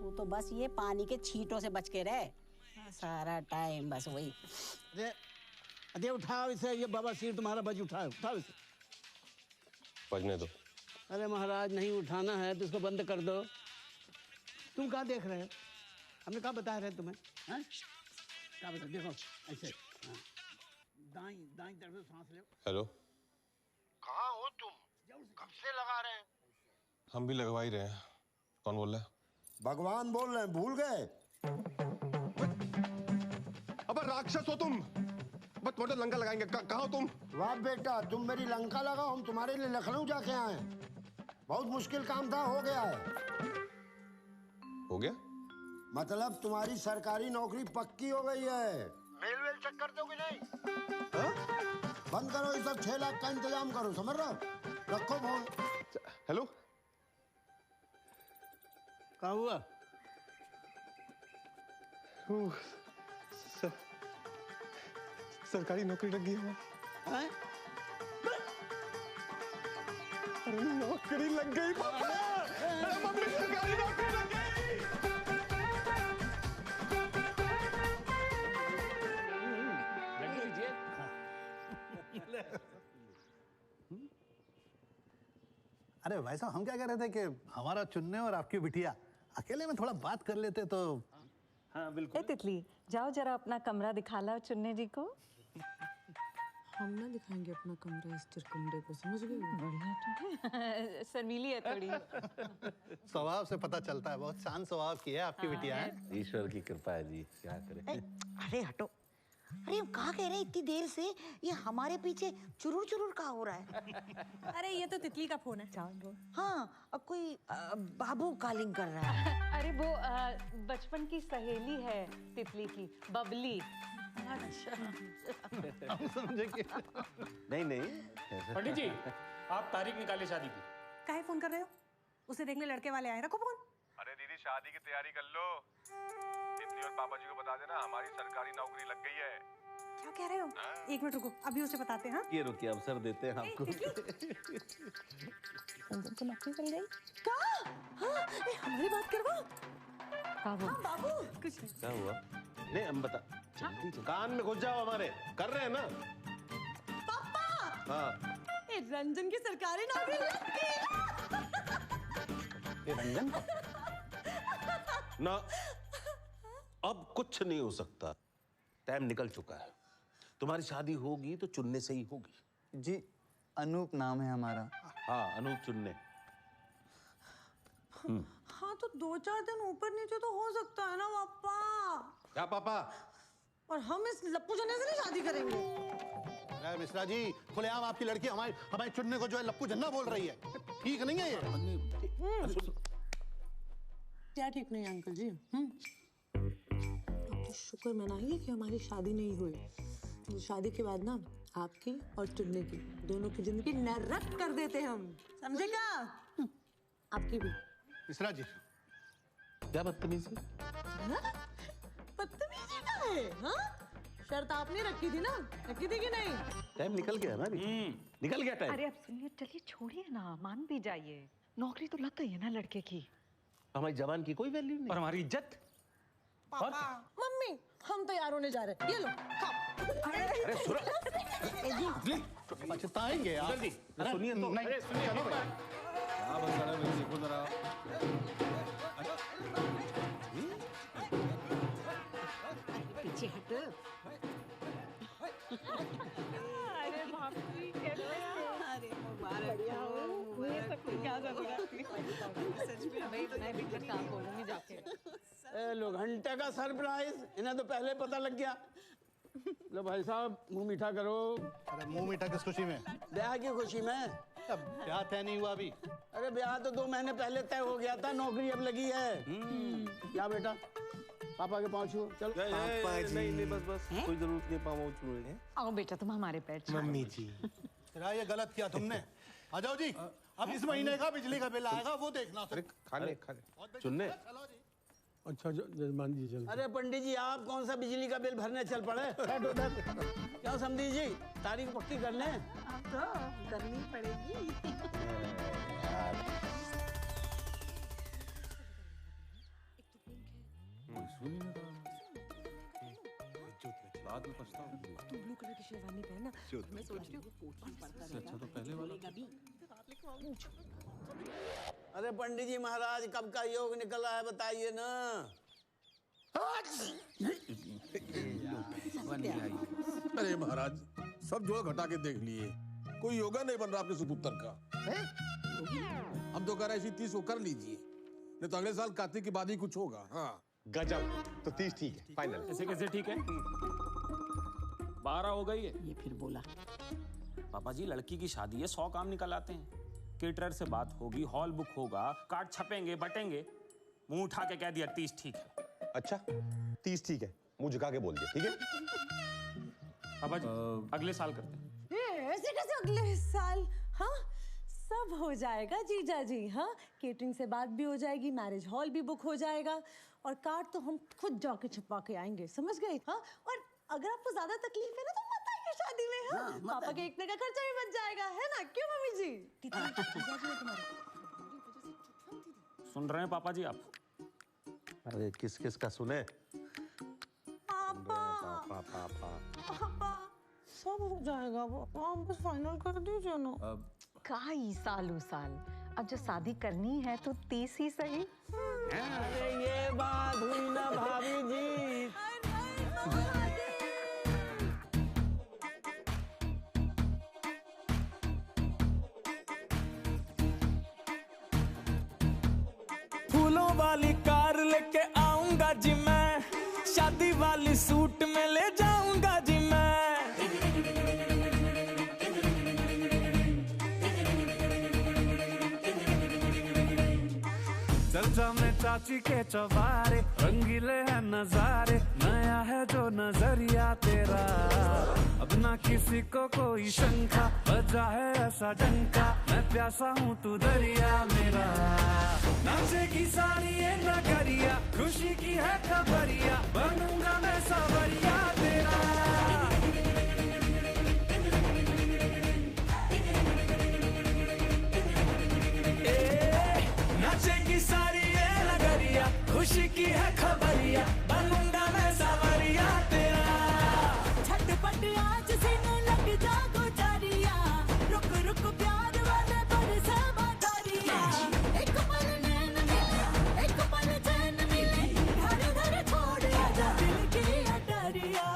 तू तो बस ये पानी के छींटों से बच के रहे, सारा टाइम बस वही। अरे उठाओ इसे, ये बाबा सिर तुम्हारा बज उठाओ, उठाओ इसे। बजने दो। अरे महाराज, नहीं उठाना है तो इसको बंद कर दो। तुम कहाँ देख रहे हो? हमने कहाँ बताया रहे तुम्हें? हैं? क्या बता? देखो ऐसे, दाई दाई तरफ से सांस लो। हेलो, कहाँ हो तुम? कब से लगा रहे हैं? हम भी लगवा ही रहे हैं। कौन बोल रहा है? भगवान बोल रहे हैं, भूल गए? अबे राक्षस हो तुम, बस तुम्हारे लंका लगाएंगे। कहाँ हो तुम? वाह बेटा, तुम मेरी लंका लगाओ, हम तुम्हारे लिए लखनऊ जाके आए। बहुत मुश्किल काम था, हो गया है। हो गया? मतलब तुम्हारी सरकारी नौकरी पक्की हो गई है। मेल वेल चेक कर दोगे नहीं? बंद करो ये सब, 6 लाख का इंतजाम करो, समझ रहे हो? रखो फोन। हेलो, क्या हुआ? सरकारी नौकरी लग गई है। अरे नौकरी लग गई पापा। अरे मम्मी, सरकारी नौकरी लग गई। अरे भाई साहब, हम क्या कह रहे थे कि हमारा चुन्ने और आपकी बिटिया अकेले में थोड़ा बात कर लेते तो। हाँ बिल्कुल। तितली, जाओ जरा अपना कमरा दिखा लाओ चुन्ने जी को। हम ना दिखाएंगे अपना कमरा इस चिरकुंडे को, समझ गई? बढ़िया तो शर्मीली है थोड़ी। स्वभाव से पता चलता है, बहुत शांत स्वभाव की है आपकी बिटिया है। ईश्वर की कृपा है जी, क्या करें। अरे हटो, अरे हम कहाँ कह रहे हैं इतनी देर से, ये हमारे पीछे चुरुर चुरुर कहाँ हो रहा है? अरे ये तो तितली का फोन है। हाँ, अब कोई बाबू कॉलिंग कर रहा है। अरे वो बचपन की सहेली है तितली की, बबली। हम समझे कि नहीं नहीं पंडित जी आप तारीख निकालिए शादी की। काहे फोन कर रहे हो? उसे देखने लड़के वाले आए, रखो फोन। अरे दीदी शादी की तैयारी कर लो। तितली और पापा जी को बता देना हमारी सरकारी नौकरी लग गई है। क्या कह रहे हो? एक मिनट रुको, अभी उसे बताते हैं। ये रुकिए अवसर देते हैं आपको। रंजन को नौकरी मिल गई। क्या? हाँ, हमारी बात करवा। हाँ बाबू, कुछ नहीं। क्या हुआ? नहीं हम बता। कान में घुस जाओ हमारे, कर रहे हैं ना। पापा। हाँ। रंजन की सरकारी नौकरी लग गई। रंजन ना, अब कुछ नहीं हो सकता। टाइम निकल चुका है। तुम्हारी शादी होगी तो चुनने से ही होगी। जी अनूप नाम है हमारा। हाँ अनूप चुनने। हाँ तो 2-4 दिन ऊपर नीचे तो हो सकता है ना पापा। क्या पापा? और हम इस लप्पू जने से नहीं शादी करेंगे। अरे मिश्रा जी, खुलेआम आपकी लड़की हमारे चुनने को जो है लप्पू जन्ना बोल रही है। ठीक नहीं है ये। क्या ठीक नहीं अंकल जी? आप तो शुक्र मनाइए कि हमारी शादी नहीं हुई। शादी के बाद ना आपकी और चुन्ने की दोनों की जिंदगी नरक कर देते हम, समझे क्या? आपकी भी। मिश्रा जी क्या बदतमीजी? बदतमीजी का है? हाँ? शर्त आपने रखी थी ना, रखी थी कि नहीं? टाइम निकल गया ना अभी। निकल गया टाइम। अरे अब सुनिए, चलिए छोड़िए ना, मान भी जाइए। नौकरी तो लग गई है ना लड़के की। हमारी जवान की कोई वैल्यू नहीं। और हमारी इज्जत। पापा, मम्मी, हम तैयार होने जा रहे हैं। ये लो, खाओ। अरे सुनो, पछताएंगे आप। जल्दी सुनिए तो। नहीं, चलो भाई। हाँ बस सारा मेरे देखो जरा। पीछे हट। अरे बाप रे, कैसे हैं? अरे मुबारक हो। ये सब क्या सच में मैं भी कुछ काम बोलूंगी जाके। लो घंटे का सरप्राइज, इन्हें तो पहले पता लग गया। लो भाई साहब मुंह मीठा करो। अरे मुंह मीठा किस खुशी में? ब्याह की खुशी में। अब ब्याह तय नहीं हुआ अभी। अरे ब्याह तो 2 महीने पहले तय हो गया था, नौकरी अब लगी है। क्या बेटा, पापा के पाँव छुओ। चलो पापा जी। नहीं बस कोई जरूरत नहीं पाँव छूने। आओ बेटा, तुम हमारे पैर छुओ। मम्मी जी ये गलत किया तुमने। आ जाओ जी, अब इस महीने का बिजली का बिल आएगा वो देखना। अरे खाने चुनने। अच्छा जजमान जी चल। अरे पंडित जी, आप कौन सा बिजली का बिल भरने चल पड़े? क्या समझी जी, तारीख पक्की कर लें। अब तो करनी पड़ेगी। बाद में पछताओ। तू ब्लू कलर की शेरवानी पहनना। मैं सोच रही हूँ कोट भी पड़ता रहेगा। अच्छा तो पहले वाला। अरे पंडित जी महाराज, कब का योग निकला है बताइए ना। अरे महाराज, सब जोड़ घटा के देख लिए, कोई योगा नहीं बन रहा आपके सुपुत्र का। हम तो कह रहे हैं 30 को कर लीजिए, नहीं तो अगले साल कार्तिक के बाद ही कुछ होगा। हाँ गजब, तो 30 ठीक है, फाइनल। ऐसे कैसे ठीक है? 12 हो गई है। ये फिर बोला। पापा जी लड़की की शादी है, 100 काम निकल आते हैं। केटरर से बात होगी, हॉल बुक होगा, कार्ड छपेंगे बटेंगे। मुंह उठा के कह दिया 30 ठीक है। अच्छा 30 ठीक है, मुंह झुका के बोल दिया ठीक है। पापा जी अगले साल करते हैं। ऐसे कैसे अगले साल? हाँ सब हो जाएगा जीजा जी। हाँ केटरिंग से बात भी हो जाएगी, मैरिज हॉल भी बुक हो जाएगा, और कार्ड तो हम खुद जाके छुपा के आएंगे, समझ गए? हाँ और अगर आपको ज्यादा तकलीफ है ना तो मत आइए शादी में। हाँ पापा के इतने का खर्चा भी बच जाएगा, है ना? क्यों मम्मी जी? सुन रहे हैं पापा जी आप? अरे किस किस का सुने? पापा पापा सब हो जाएगा, वो आप बस फाइनल कर दीजिए ना। काई साल अब जो शादी करनी है तो 30 ही सही। अरे ये बात हुई ना भाभी जी। फूलों वाली कार लेके आऊंगा जी मैं, शादी वाली सूट में ले जाऊंगा जी मैं। चर्चा में चाची के चौबारे, रंगीले हैं नजारे, नया है जो नजरिया तेरा। अब ना किसी को कोई शंका, बजा है ऐसा डंका, मैं प्यासा हूँ तू दरिया मेरा। नाचेगी सारी ये नगरिया, खुशी की है खबरिया, बनूंगा मैं सावरिया तेरा। नाचेगी सारी ये नगरिया, खुशी की है खबरिया, बनूंगा मैं सावरिया तेरा। झटपट आज सीने लग जा गुजारिया, रुक रुक प्यार वाले बरसे बादरिया। एक पल नैन मिले, एक पल चैन मिले, घर घर छोड़ आजा दिल की अटारिया।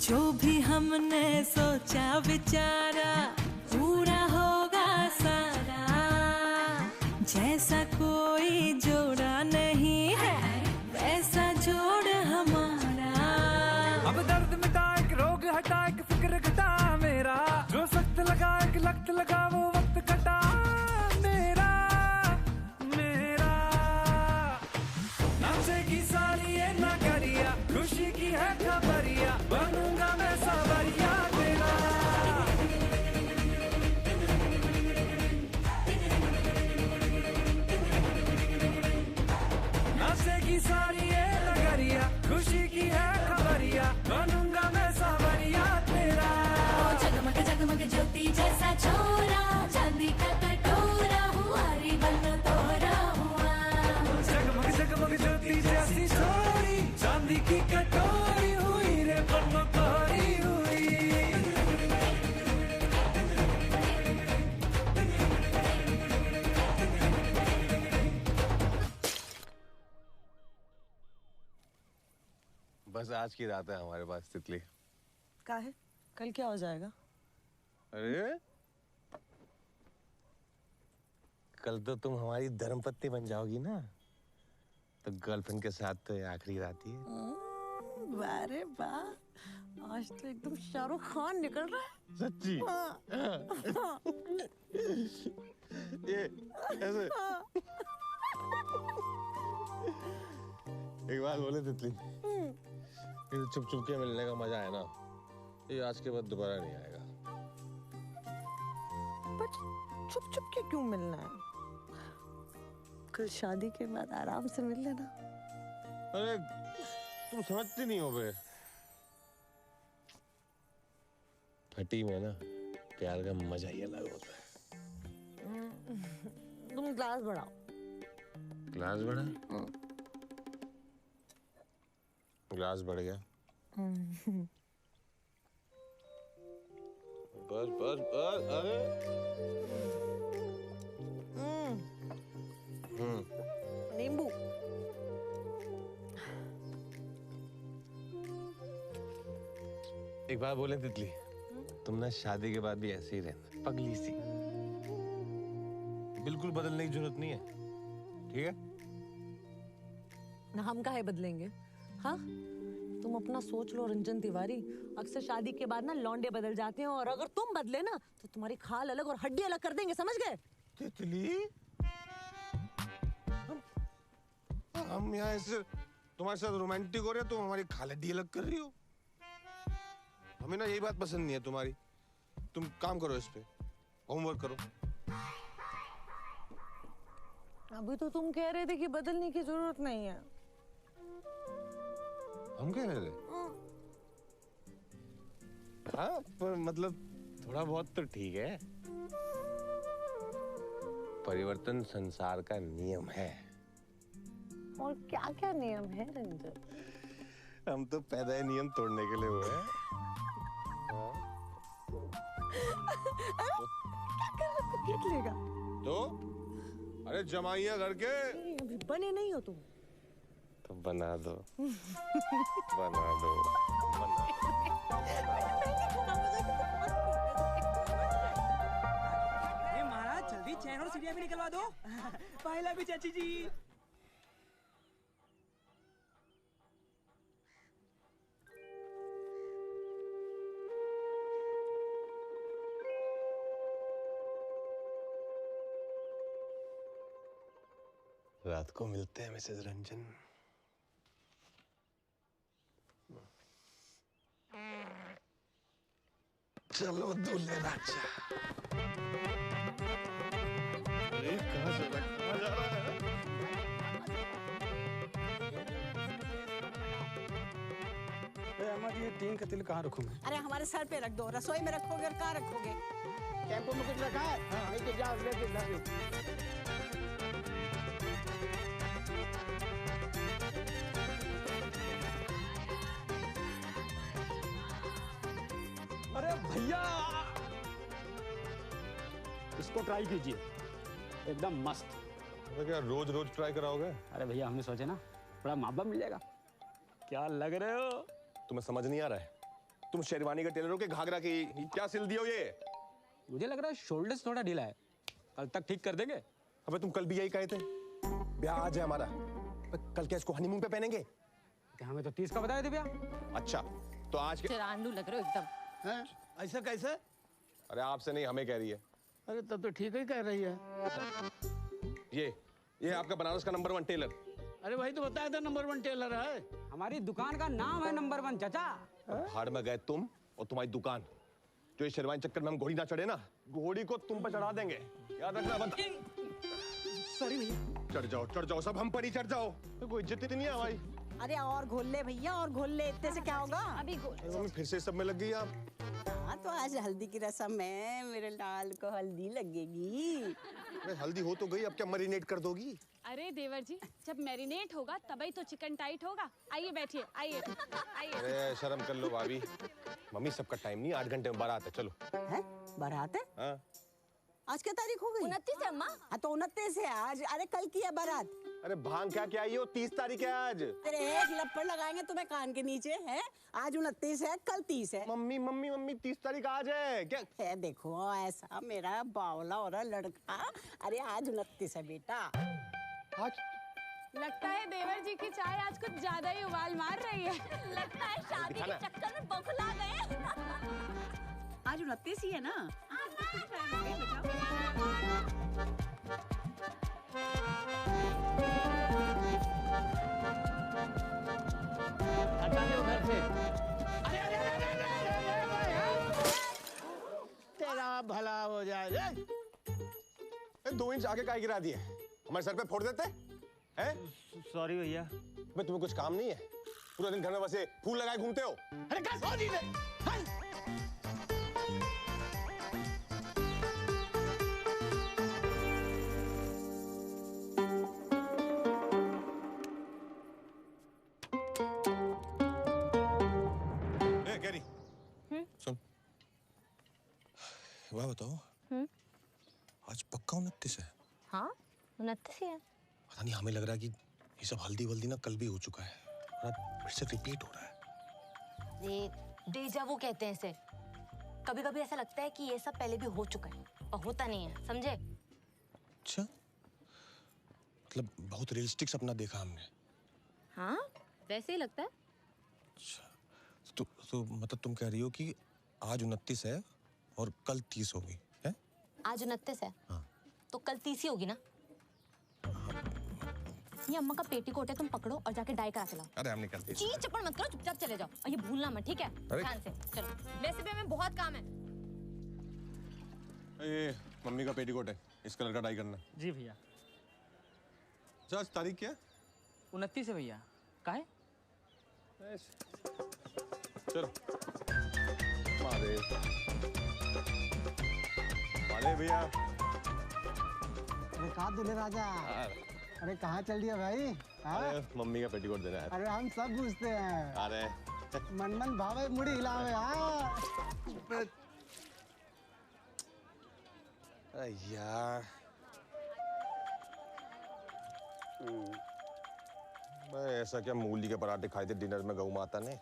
जो भी हमने सोचा विचारा, पूरा होगा सारा। जैसा कोई जोड़ा नहीं है, वैसा जोड़ हमारा। अब दर्द मिटा, एक रोग हटा, एक फिक्र घटा मेरा। जो सख्त लगा, एक लख्त लगा, वो वक्त कटा मेरा मेरा। नाचेगी सारी ये नगरिया, खुशी की है खबरिया, बनूंगा मैं सावरिया तेरा। नाचेगी सारी ये नगरिया, खुशी की है खबरिया, बनूंगा मैं सावरिया तेरा। जगमग जगमग ज्योति जैसा छोरा, चांदी का कटोरा हुआ, रिबन तोरा हुआ। जगमग जगमग ज्योति जैसी छोरी, चांदी की कटोरी हुई रे बन तोरी हुई। बस आज की रात है हमारे पास तितली। का है? कल क्या हो जाएगा? अरे कल तो तुम हमारी धर्मपत्नी बन जाओगी ना, तो गर्लफ्रेंड के साथ तो ये आखिरी रात ही है। वाह रे वाह, आज तो एकदम शाहरुख खान निकल रहा है। सच्ची? ये ऐसे एक बात बोले तितली, ये चुप चुप के मिलने का मजा है ना, ये आज के बाद दोबारा नहीं आएगा। पर चुप चुप के क्यों मिलना है? कल शादी के बाद आराम से मिल लेना। अरे तुम समझती नहीं हो बे। फटी में ना प्यार का मजा ही अलग होता है। तुम ग्लास बढ़ाओ। ग्लास बढ़ा? ग्लास बढ़ गया। बस बस बस। अरे नींबू। एक बात बोले तितली, तुम ना शादी के बाद भी ऐसे ही रहना, पगली सी, बिल्कुल बदलने की जरूरत नहीं है, ठीक है? ना हम काहे बदलेंगे? हाँ, तुम अपना सोच लो रंजन तिवारी। अक्सर शादी के बाद ना लौंडे बदल जाते हैं, और अगर तुम बदले ना तो तुम्हारी खाल अलग और हड्डी अलग कर देंगे, समझ गए? तितली, हम यहाँ ऐसे तुम्हारे साथ रोमांटिक हो रहे हो, तुम हमारी खाल हड्डी अलग कर रही हो। हमें ना यही बात पसंद नहीं है तुम्हारी। तुम काम करो इस पे, होमवर्क करो। अभी तो तुम कह रहे थे कि बदलने की जरूरत नहीं है। हम कह रहे थे? हाँ, पर मतलब थोड़ा बहुत तो ठीक है। परिवर्तन संसार का नियम है। और क्या क्या नियम है रंजन? हम तो पैदा ही नियम तोड़ने के लिए हुए हैं। क्या लेगा? तो अरे जमाइया घर के अभी बने नहीं हो तुम। तो बना दो। बना दो। महाराज जल्दी चैन और सीढ़ियां भी निकलवा दो। पहला भी चाची जी। रात को मिलते हैं मिसेस रंजन। चलो दूल्हे राजा। अरे कहाँ से कहाँ जा रहा है? अम्मा जी, ये 3 का तिल कहाँ रखूं मैं? अरे हमारे सर पे रख दो, रसोई में रखोगे और कहाँ रखोगे? टेम्पो में कुछ रखा है? हाँ, लेके जाओ, लेके जाओ। अरे भैया, इसको ट्राई कीजिए, एकदम मस्त। तो क्या रोज रोज ट्राई कराओगे? अरे भैया, हमने सोचे ना बड़ा मापा मिल जाएगा। क्या लग रहे हो? तुम्हें समझ नहीं आ रहा है? तुम शेरवानी का टेलर हो के घाघरा की क्या सिल दियो ये? मुझे लग रहा है शोल्डर्स थोड़ा ढीला है, कल तक ठीक कर देंगे। अबे तुम कल भी यही कहे थे, ब्याह आज है हमारा, कल क्या इसको हनीमून पे पहनेंगे? हमें तो 30 का बताए थे ब्याह। अच्छा तो आज के चरांडू लग रहे हो एकदम। हैं? ऐसा कैसे? अरे आपसे नहीं, हमें कह रही है। अरे तब तो ठीक ही कह रही है। ये आपका बनारस का नंबर 1 टेलर। अरे भाई तो बताया था नंबर 1 टेलर है। हमारी दुकान का नाम है नंबर 1 चाचा। भाड़ में गए तुम और तुम्हारी दुकान। जो इस शेरवानी चक्कर में हम घोड़ी ना चढ़े ना, घोड़ी को तुम पे चढ़ा देंगे, याद रखना। सॉरी भैया। चढ़ जाओ सब हम पर ही चढ़ जाओ, तो कोई इज्जत ही नहीं है हमारी। अरे और घोल ले भैया, और घोल ले, इतने से क्या होगा? अभी घोल। फिर से सब में लग गई आप। हाँ तो आज हल्दी की रस्म है, मेरे लाल को हल्दी लगेगी। अरे हल्दी हो तो गई, अब क्या मरीनेट कर दोगी? अरे देवर जी, जब मैरिनेट होगा तभी तो चिकन टाइट होगा। आइए बैठिए, आइए आइए। अरे शर्म कर लो भाभी, मम्मी सबका टाइम नहीं, 8 घंटे में बारात है, चलो। है बारात है? हाँ। आज क्या तारीख हो गई? 29 है अम्मा। हाँ तो 29 है आज। अरे कल की है बारात। अरे भांग क्या आई हो, 30 तारीख है आज। अरे एक लपड़ लगाएंगे तुम्हें कान के नीचे है। आज 29 है, कल 30 है। मम्मी 30 तारीख आज है क्या? है देखो ऐसा मेरा बावला हो रहा लड़का। अरे आज 29 है बेटा। आज लगता है देवर जी की चाय आज कुछ ज्यादा ही उबाल मार रही है। लगता है शादी के चक्कर में बौखला गए। आज 29 ही है ना? हटा दो घर से। तेरा भला हो जाए। 2 इंच आगे काहे गिरा दिए? हमारे सर पे फोड़ देते हैं? सॉरी भैया। मैं तुम्हें कुछ काम नहीं है? पूरा दिन घर में बसे फूल लगाए घूमते हो। अरे क्या सॉरी है? कैरी, सुन, वह बताओ, आज पक्का 29 है? हाँ 29 ही है। पता नहीं, हमें लग रहा है कि ये सब हल्दी वल्दी ना कल भी हो चुका है, फिर से रिपीट हो रहा है। ये डेजा वू कहते हैं इसे। कभी कभी ऐसा लगता है कि ये सब पहले भी हो चुका है पर होता नहीं है, समझे? अच्छा, मतलब बहुत रियलिस्टिक सपना देखा हमने। हाँ वैसे ही लगता है। तो मतलब तुम कह रही हो कि आज 29 है और कल 30 होगी, है? आज 29 है। हाँ। तो कल 30 ही होगी ना? ये अम्मा का पेटीकोट है, तुम पकड़ो और जाके डाई करा के लाओ। अरे हम निकलते हैं। चीज चपड़ मत करो, चुपचाप चले जाओ और ये भूलना मत, ठीक है? अरे। ध्यान से चलो, वैसे भी हमें बहुत काम है। ये मम्मी का पेटीकोट है, इस कलर का डाई करना। जी भैया। अच्छा आज तारीख क्या है? 29 है भैया। काहे? चलो मारे भैया। अरे कहाँ दूल्हे राजा? अरे कहाँ चल दिया भाई? अरे मम्मी का पेटीकोट देना है। अरे हम सब पूछते हैं। अरे मन भावे मुड़ी हिलावे। हाँ अरे यार, ऐसा क्या मूली के पराठे खाए थे डिनर में गऊ माता ने?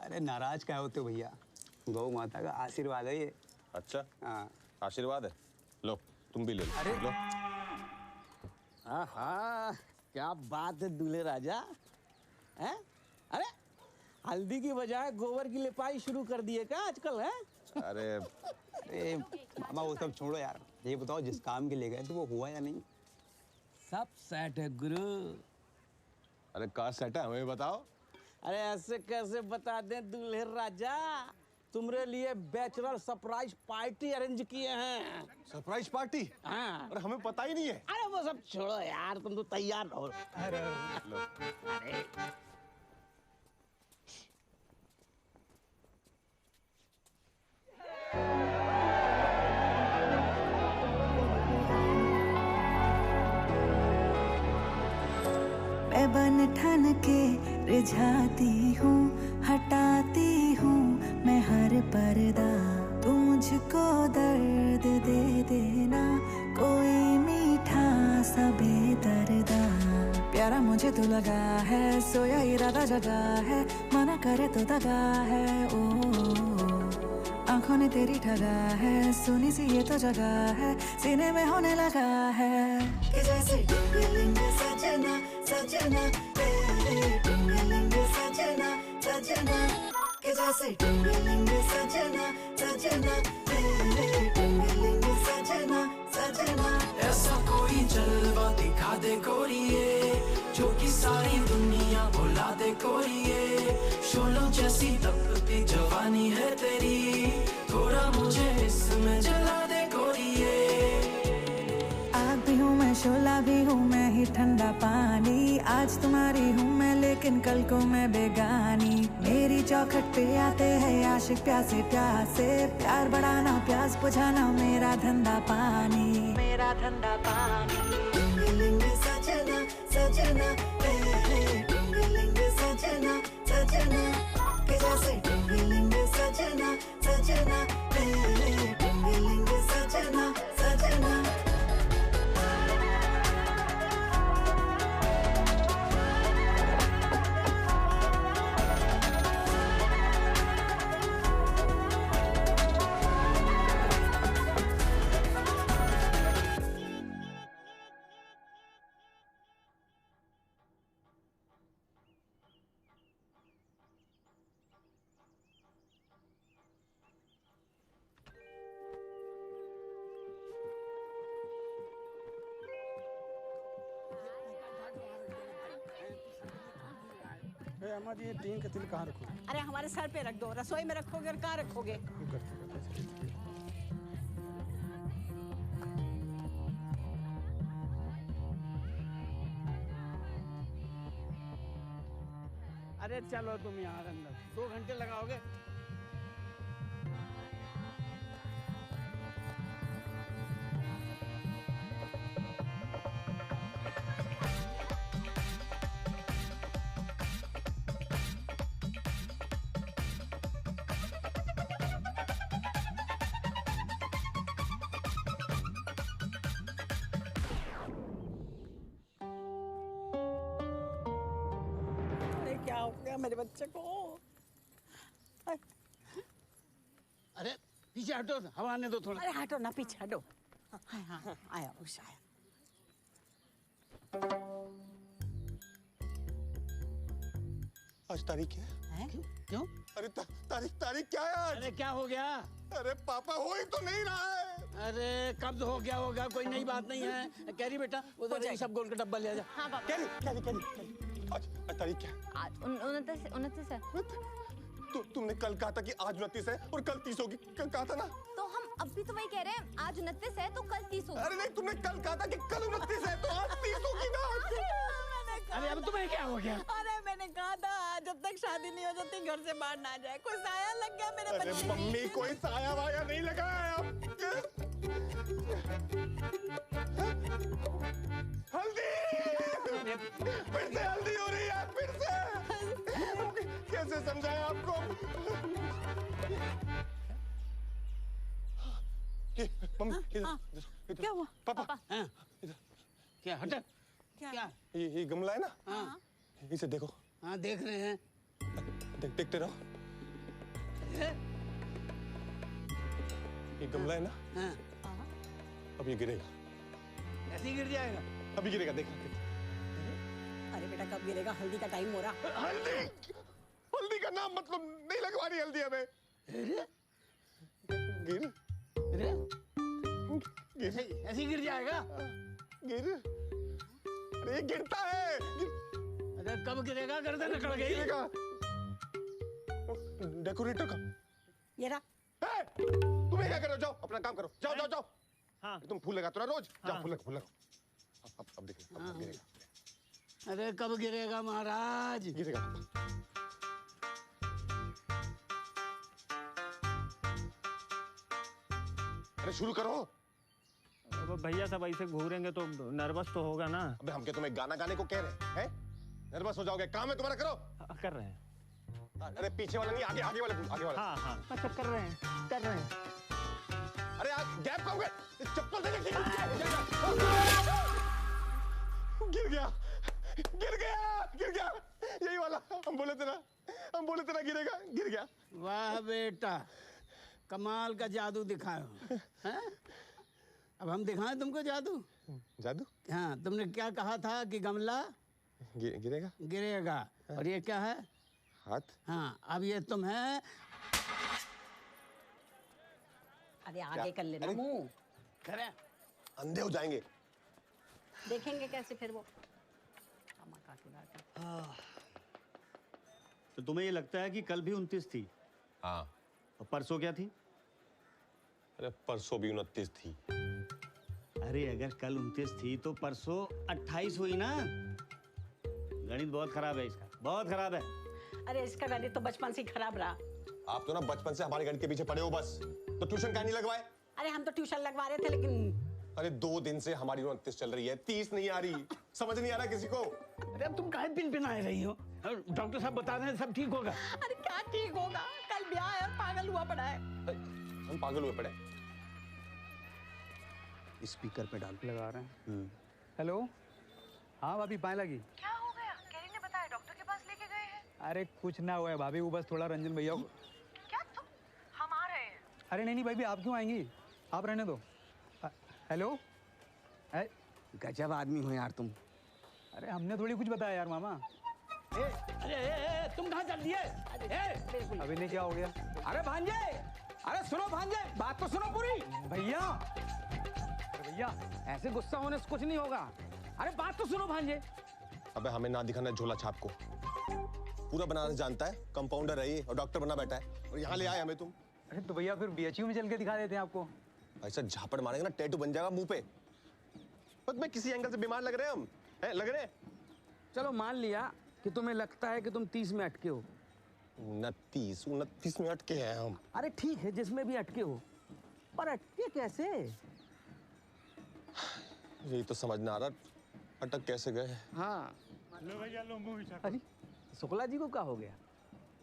अरे नाराज क्या होते हो भैया, गौ माता का आशीर्वाद है ये। अच्छा हाँ आशीर्वाद है, लो तुम भी ले लो। अरे लो। आहा, क्या बात है दूल्हे राजा, हैं? अरे हल्दी की बजाय गोबर की लिपाई शुरू कर दिए क्या आजकल, है? अरे मामा वो सब छोड़ो यार, ये बताओ जिस काम के लिए गए थे वो हुआ या नहीं? सब सेट है गुरु। अरे कहाँ सेट है हमें बताओ। अरे ऐसे कैसे बता दें दूल्हे राजा, तुम्हारे लिए बैचलर सरप्राइज पार्टी अरेंज किए हैं। Surprise party? हाँ। और हमें पता ही नहीं है। अरे वो सब छोड़ो यार, तुम तो तैयार रहो। अरे मैं बन ठन के रिझाती हूँ, हटाती हूँ मैं हर पर्दा। तू मुझको दर्द दे देना, कोई मीठा सा बेदर्दा। प्यारा मुझे तू लगा है, सोया इरादा जगा है, मना करे तो दगा है। ओ आंखों ने तेरी ठगा है, सुनी सी ये तो जगह है, सीने में होने लगा है कि जैसे टुंगलिंग सजना सजना तेरे टुंगलिंग सजना सजना, कि जैसे टुंगलिंग सजना सजना तेरे टुंगलिंग सजना सजना। ऐसा कोई जलवा दिखा दे गोरिये, जो कि सारी दुनिया बुला दे गोरिये। शोलों जैसी तपती जवानी है तेरी, थोड़ा मुझे इसमें जला दे गोरिये। आग भी हूँ मैं, शोला भी हूँ मैं, ही ठंडा पानी। आज तुम्हारी हूँ मैं, लेकिन कल को मैं बेगानी। मेरी चौखट पे आते हैं आशिक प्यासे प्यासे, प्यार बढ़ाना प्यास बुझाना मेरा धंधा पानी, मेरा धंधा पानी। टुंगलिंग सजना सजना तेरे टुंगलिंग सजना सजना, कि जैसे टुंगलिंग सजना सजना तेरे टुंगलिंग सजना सजना। अम्मा जी, ये टीन का तिल कहाँ रखो? अरे हमारे सर पे रख दो, रसोई में रखोगे और कहाँ रखोगे? अरे चलो तुम यहाँ अंदर, 2 घंटे लगाओगे? क्या हो गया मेरे बच्चे को? अरे पीछे हटो, हवा आने दो थोड़ा। अरे हटो ना, पीछे हटो। हाँ हाँ आया उस आया। आज तारीख क्या है? क्यों? अरे तारीख क्या है आज? अरे क्या हो गया? अरे पापा हो ही तो नहीं रहा है। अरे कब हो गया होगा, कोई नई बात नहीं है। कैरी बेटा उधर ही सब गोल का डब्बा ले जा। हाँ पापा। कैरी आज तारीख क्या है? आज 29 है। तुमने कल कहा था कि आज 29 है और कल 30 होगी, कहा था ना? तो हम अब भी तो वही कह रहे हैं, आज 29 है तो कल 30 होगी। अरे नहीं, तुमने कल कहा था कि कल 29 है तो आज 30 होगी ना। अरे अब तुम्हें क्या हो गया? अरे मैंने कहा था जब तक शादी नहीं हो जाती घर से बाहर ना जाए। कोई साया लग गया मेरे बच्चे। अरे मम्मी, कोई साया वाया नहीं लगा है। हल्दी, फिर से हल्दी हो रही है, फिर से। कैसे समझाएं आपको? मम्मी क्या हुआ? पापा क्या हटा? क्या? ये गमला है ना? हाँ। इसे देखो। हाँ देख रहे हैं। देखते रहो। ये गमला है ना? हाँ। अब ये गिरेगा। ऐसे ही गिर जाएगा? अभी गिरेगा, देखना। अरे बेटा कब गिरेगा? हल्दी का टाइम हो रहा। हल्दी का नाम मतलब नहीं लगवानी हल्दी हमें। गिर ऐसे ही गिर जाएगा? गिर अरे गिरता है। अरे कब गिरेगा? गर्दन निकल गई। डेकोरेटर का ये रहा। तुम क्या कर रहे हो? जाओ अपना काम करो, जाओ जाओ जाओ। हाँ। तुम फूल लगाते हो ना रोज, जाओ फूल लगाओ। अब देखिए अब गिरेगा। अरे कब गिरेगा महाराज? गिरेगा। अरे शुरू करो। अब भैया सब ऐसे घूरेंगे तो नर्वस तो होगा ना। अबे हम क्या तुम्हें गाना गाने को कह रहे हैं? नर्वस हो जाओगे। काम है तुम्हारा, करो। कर रहे हैं। अरे पीछे वाला नहीं, आगे आगे वाला, आगे वाला। हाँ हाँ अच्छा कर रहे हैं। अरे यार गैप कब गए? चप्पल दे गिर गया। यही वाला हम बोले थे ना गिरेगा, गिर गया। वाह बेटा, कमाल का जादू दिखाए हो। हैं? अब हम दिखाएं तुमको जादू? जादू? हाँ, तुमने क्या कहा था कि गमला गिरेगा? गिरेगा। और ये क्या है? हाथ। हाँ, अब ये तुम है। अरे आगे कर लेना मुंह। करे अंधे हो जाएंगे। देखेंगे कैसे फिर वो। तो तुम्हें ये लगता है कि कल भी 29 थी? हाँ। और परसों क्या थी? अरे परसों भी 29 थी। अरे अगर कल 29 थी तो परसों 28 हुई ना। गणित बहुत खराब है इसका, बहुत खराब है। अरे इसका गणित तो बचपन से ही खराब रहा। आप तो ना बचपन से हमारे गणित के पीछे पड़े हो बस। तो ट्यूशन क्या नहीं लगवाए? अरे हम तो ट्यूशन लगवा रहे थे लेकिन। अरे 2 दिन से हमारी 29 चल रही है, 30 नहीं आ रही। समझ नहीं आ रहा किसी को। अरे अब तुम काहे पिन रही हो? डॉक्टर साहब बता रहे हैं सब ठीक होगा। अरे क्या ठीक होगा? कल ब्याह है, पागल हुआ पड़ा है। हम पागल हुए पड़े। स्पीकर पे डाल लगा रहे हैं। हेलो, हाँ भाभी पाए लगी। क्या हो गया? कैरी ने बताया डॉक्टर के पास लेके गए हैं। अरे कुछ ना हुआ है भाभी, वो बस थोड़ा रंजन भैया को। क्या तुम? हम आ रहे हैं। अरे नहीं भाई, आप क्यों आएंगी? आप रहने दो। हेलो। गजब आदमी हो यार तुम। अरे हमने थोड़ी कुछ बताया यार मामा। अरे तुम कहाँ चल दिए? अभी नहीं, क्या हो गया? अरे भांजे, अरे सुनो भांजे, बात तो सुनो पूरी। भैया ऐसे गुस्सा होने से कुछ नहीं होगा। अरे बात तो सुनो भांजे। अबे हमें ना दिखाना झोला छाप को। पूरा बनारस जानता है, कंपाउंडर है ये और डॉक्टर बना बैठा है और यहाँ ले आए हमें तुम। अरे तो भैया फिर बीएचयू में चल के दिखा देते हैं आपको। ऐसा झापड़ मारेंगे ना टैटू बन जाएगा मुंह पे। पर मैं किसी एंगल से बीमार लग रहे हैं हम, लग रहे हैं। चलो मान लिया कि तुम्हें लगता है कि तुम 30 में अटके हो। 29 में अटके हैं हम। अरे ठीक है, जिसमें भी अटके हो, पर अटके कैसे? यही तो समझ ना आ रहा, अटक कैसे गए। हाँ। लो भैया लो, मुंह बिछा। अरे शुक्ला जी को क्या हो गया?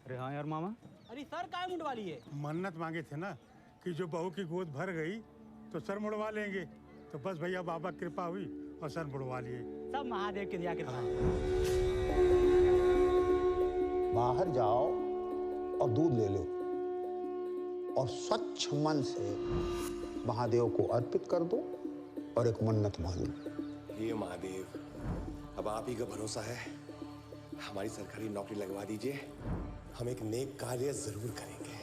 अरे हाँ यार मामा। अरे सर काय मुंडवा लिए? मन्नत मांगे थे ना कि जो बहू की गोद भर गई तो सर मुड़वा लेंगे, तो बस भैया बाबा कृपा हुई और सर मुड़वा लिए। सब महादेव की दया कृपा। बाहर जाओ और दूध ले लो और स्वच्छ मन से महादेव को अर्पित कर दो और एक मन्नत मान लो। हे महादेव, अब आप ही का भरोसा है, हमारी सरकारी नौकरी लगवा दीजिए, हम एक नेक कार्य जरूर करेंगे।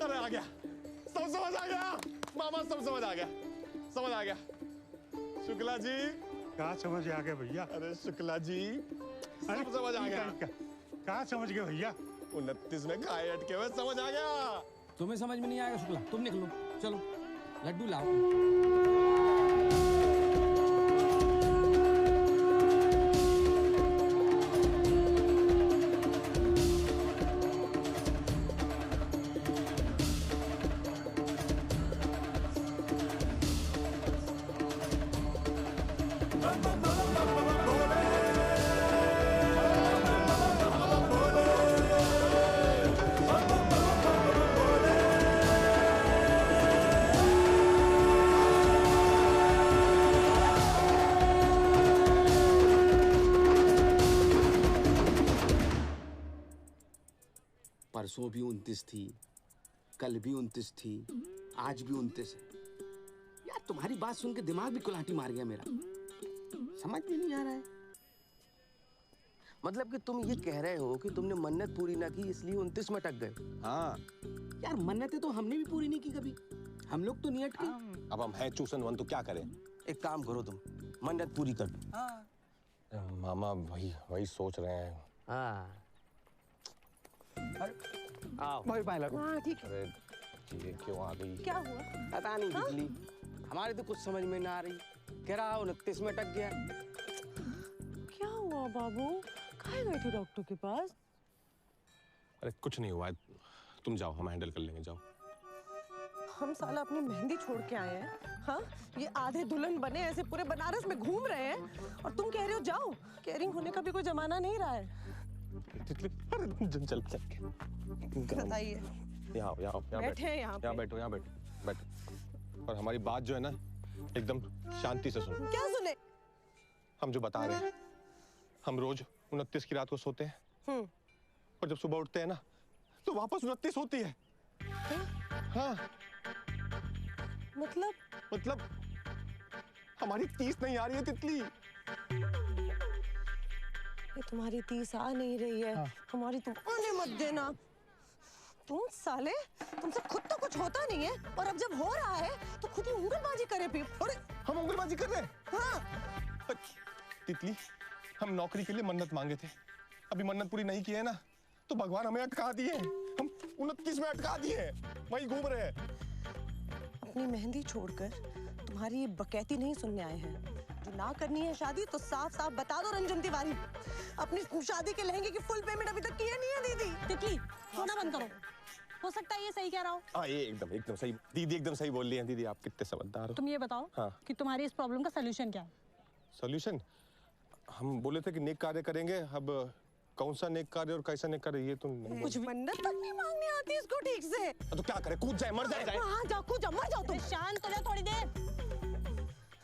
अरे आ गया, सब समझ आ गया मामा, सब समझ आ गया, समझ आ गया। शुक्ला जी कहाँ समझ आ गया भैया? अरे शुक्ला जी सब समझ आ गया। कहाँ समझ गए भैया? 29 में खाए अटके हुए समझ आ गया। तुम्हें समझ में नहीं आएगा शुक्ला, तुम निकलो, चलो लड्डू लाओ। परसों भी 29 थी, कल भी 29 थी, आज भी 29 है। यार तुम्हारी बात सुन के दिमाग भी कुलाटी मार गया मेरा, समझ में नहीं आ रहा है। मतलब कि तुम ये कह रहे हो कि तुमने मन्नत पूरी ना की इसलिए 29 में अटक गए। हाँ यार मन्नतें तो हमने भी पूरी नहीं की कभी, हम लोग तो नहीं अटके। अब हम हैं चूसन वन तो क्या करें? एक काम करो तुम, मन्नत पूरी कर दो। मामा वही सोच रहे हैं। हाँ आओ भाई पायलट। हाँ ठीक है। अरे ये क्यों आ गई? क्या हुआ? पता नहीं बिजली, हमारे तो कुछ समझ में ना आ रही। कह रहा 29 में अटक गया। क्या हुआ बाबू? कहाँ गए थे डॉक्टर के पास? अरे कुछ नहीं हुआ है, तुम जाओ, हम हैंडल कर लेंगे, जाओ। हम साला अपनी मेहंदी छोड़ के आए हैं, हाँ? ये आधे दुल्हन बने ऐसे पूरे बनारस में घूम रहे हैं और तुम कह रहे हो जाओ। केयरिंग होने का भी कोई जमाना नहीं रहा है। चल बताइए। यहाँ बैठे यहाँ पे। बैठो। और हमारी बात जो है ना एकदम शांति से सुनो। क्या सुने? हम जो बता रहे हैं, हम रोज 29 की रात को सोते हैं और जब सुबह उठते हैं ना तो वापस 29 होती है। हाँ मतलब हमारी 30 नहीं आ रही है तितली। ये तुम्हारी 30 आ नहीं रही है। हाँ। हमारी तुम आने मत देना। तुम साले, तुमसे खुद तो कुछ होता नहीं है और अब जब हो रहा है तो खुद ही उंगलबाजी करे भी। अरे हम उंगलबाजी कर रहे हैं? हाँ। तितली, हम नौकरी के लिए मन्नत मांगे थे, अभी मन्नत पूरी नहीं की है ना तो भगवान हमें अटका दिए। हम 29 में अटका दिए, वही घूम रहे हैं। अपनी मेहंदी छोड़कर तुम्हारी ये बकैती नहीं सुनने आए हैं। जो ना करनी है शादी तो साफ साफ बता दो रंजन तिवारी। अपनी शादी के लहंगे की फुल पेमेंट अभी तक किए नहीं है दीदी। तितली सोना बंद करो, हो सकता है ये सही कह रहा हो। हाँ ये एकदम सही दीदी, एकदम सही बोल रही हैं दीदी, आप कितने समझदार हो। तुम ये बताओ हाँ। कि तुम्हारी इस प्रॉब्लम का सलूशन क्या है? सॉल्यूशन? हम बोले थे कि नेक कार्य करेंगे, अब कौन सा नेक कार्य और कैसा नेक कार्य ये तो नहीं। कुछ मन्नत तक नहीं मांगनी आती इसको ठीक से। तो क्या करे, कूद जाए, मर जाए। हाँ जाओ, कूद जाओ, मर जाओ तुम। शांत हो जाओ थोड़ी देर।